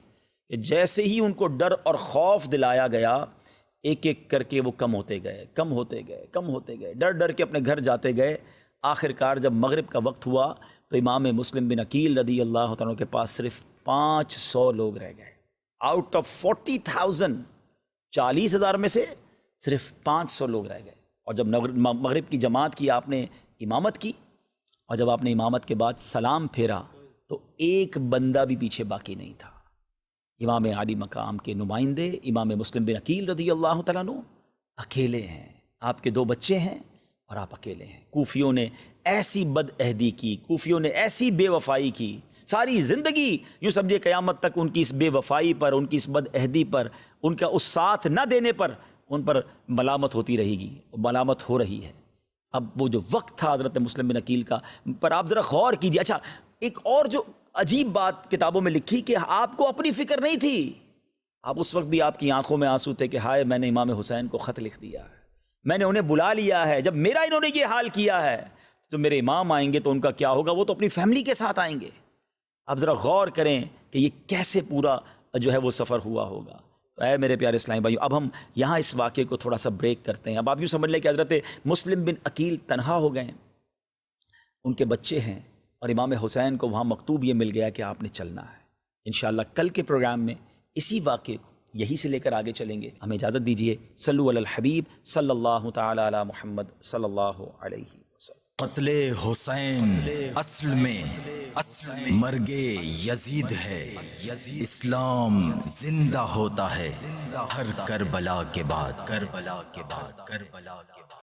کہ جیسے ہی ان کو ڈر اور خوف دلایا گیا، ایک ایک کر کے وہ کم ہوتے گئے، ڈر ڈر کے اپنے گھر جاتے گئے۔ آخر کار جب مغرب کا وقت ہوا تو امام مسلم بن عقیل رضی اللہ تعالیٰ کے پاس صرف 500 لوگ رہ گئے، آؤٹ آف 40,000، 40,000 میں سے صرف 500 لوگ رہ گئے۔ اور جب مغرب کی جماعت کی آپ نے امامت کی، اور جب آپ نے امامت کے بعد سلام پھیرا تو ایک بندہ بھی پیچھے باقی نہیں تھا۔ امام عالی مقام کے نمائندے امام مسلم بن عقیل رضی اللہ تعالیٰ عنہ اکیلے ہیں، آپ کے 2 بچے ہیں اور آپ اکیلے ہیں۔ کوفیوں نے ایسی بد عہدی کی، کوفیوں نے ایسی بے وفائی کی، ساری زندگی یوں سمجھے قیامت تک ان کی اس بے وفائی پر، ان کی اس بد عہدی پر، ان کا اس ساتھ نہ دینے پر ان پر ملامت ہوتی رہے گی، ملامت ہو رہی ہے۔ اب وہ جو وقت تھا حضرت مسلم بن عقیل کا، پر آپ ذرا غور کیجیے۔ اچھا، ایک اور جو عجیب بات کتابوں میں لکھی کہ آپ کو اپنی فکر نہیں تھی، آپ اس وقت بھی آپ کی آنکھوں میں آنسو تھے کہ ہائے میں نے امام حسین کو خط لکھ دیا ہے، میں نے انہیں بلا لیا ہے، جب میرا انہوں نے یہ حال کیا ہے تو میرے امام آئیں گے تو ان کا کیا ہوگا، وہ تو اپنی فیملی کے ساتھ آئیں گے۔ اب ذرا غور کریں کہ یہ کیسے پورا جو ہے وہ سفر ہوا ہوگا۔ اے میرے پیارے اسلامی بھائیو، اب ہم یہاں اس واقعے کو تھوڑا سا بریک کرتے ہیں۔ اب آپ یوں سمجھ لیں کہ حضرت مسلم بن عقیل تنہا ہو گئے ہیں، ان کے بچے ہیں، اور امام حسین کو وہاں مکتوب یہ مل گیا کہ آپ نے چلنا ہے۔ انشاءاللہ کل کے پروگرام میں اسی واقعے کو یہی سے لے کر آگے چلیں گے۔ ہمیں اجازت دیجیے۔ صلو علی الحبیب صلی اللہ تعالی علی محمد صلی اللہ علیہ وسلم۔ قتل حسین اصل میں مرگ یزید ہے، اسلام زندہ ہوتا ہے ہر کربلا کے بعد۔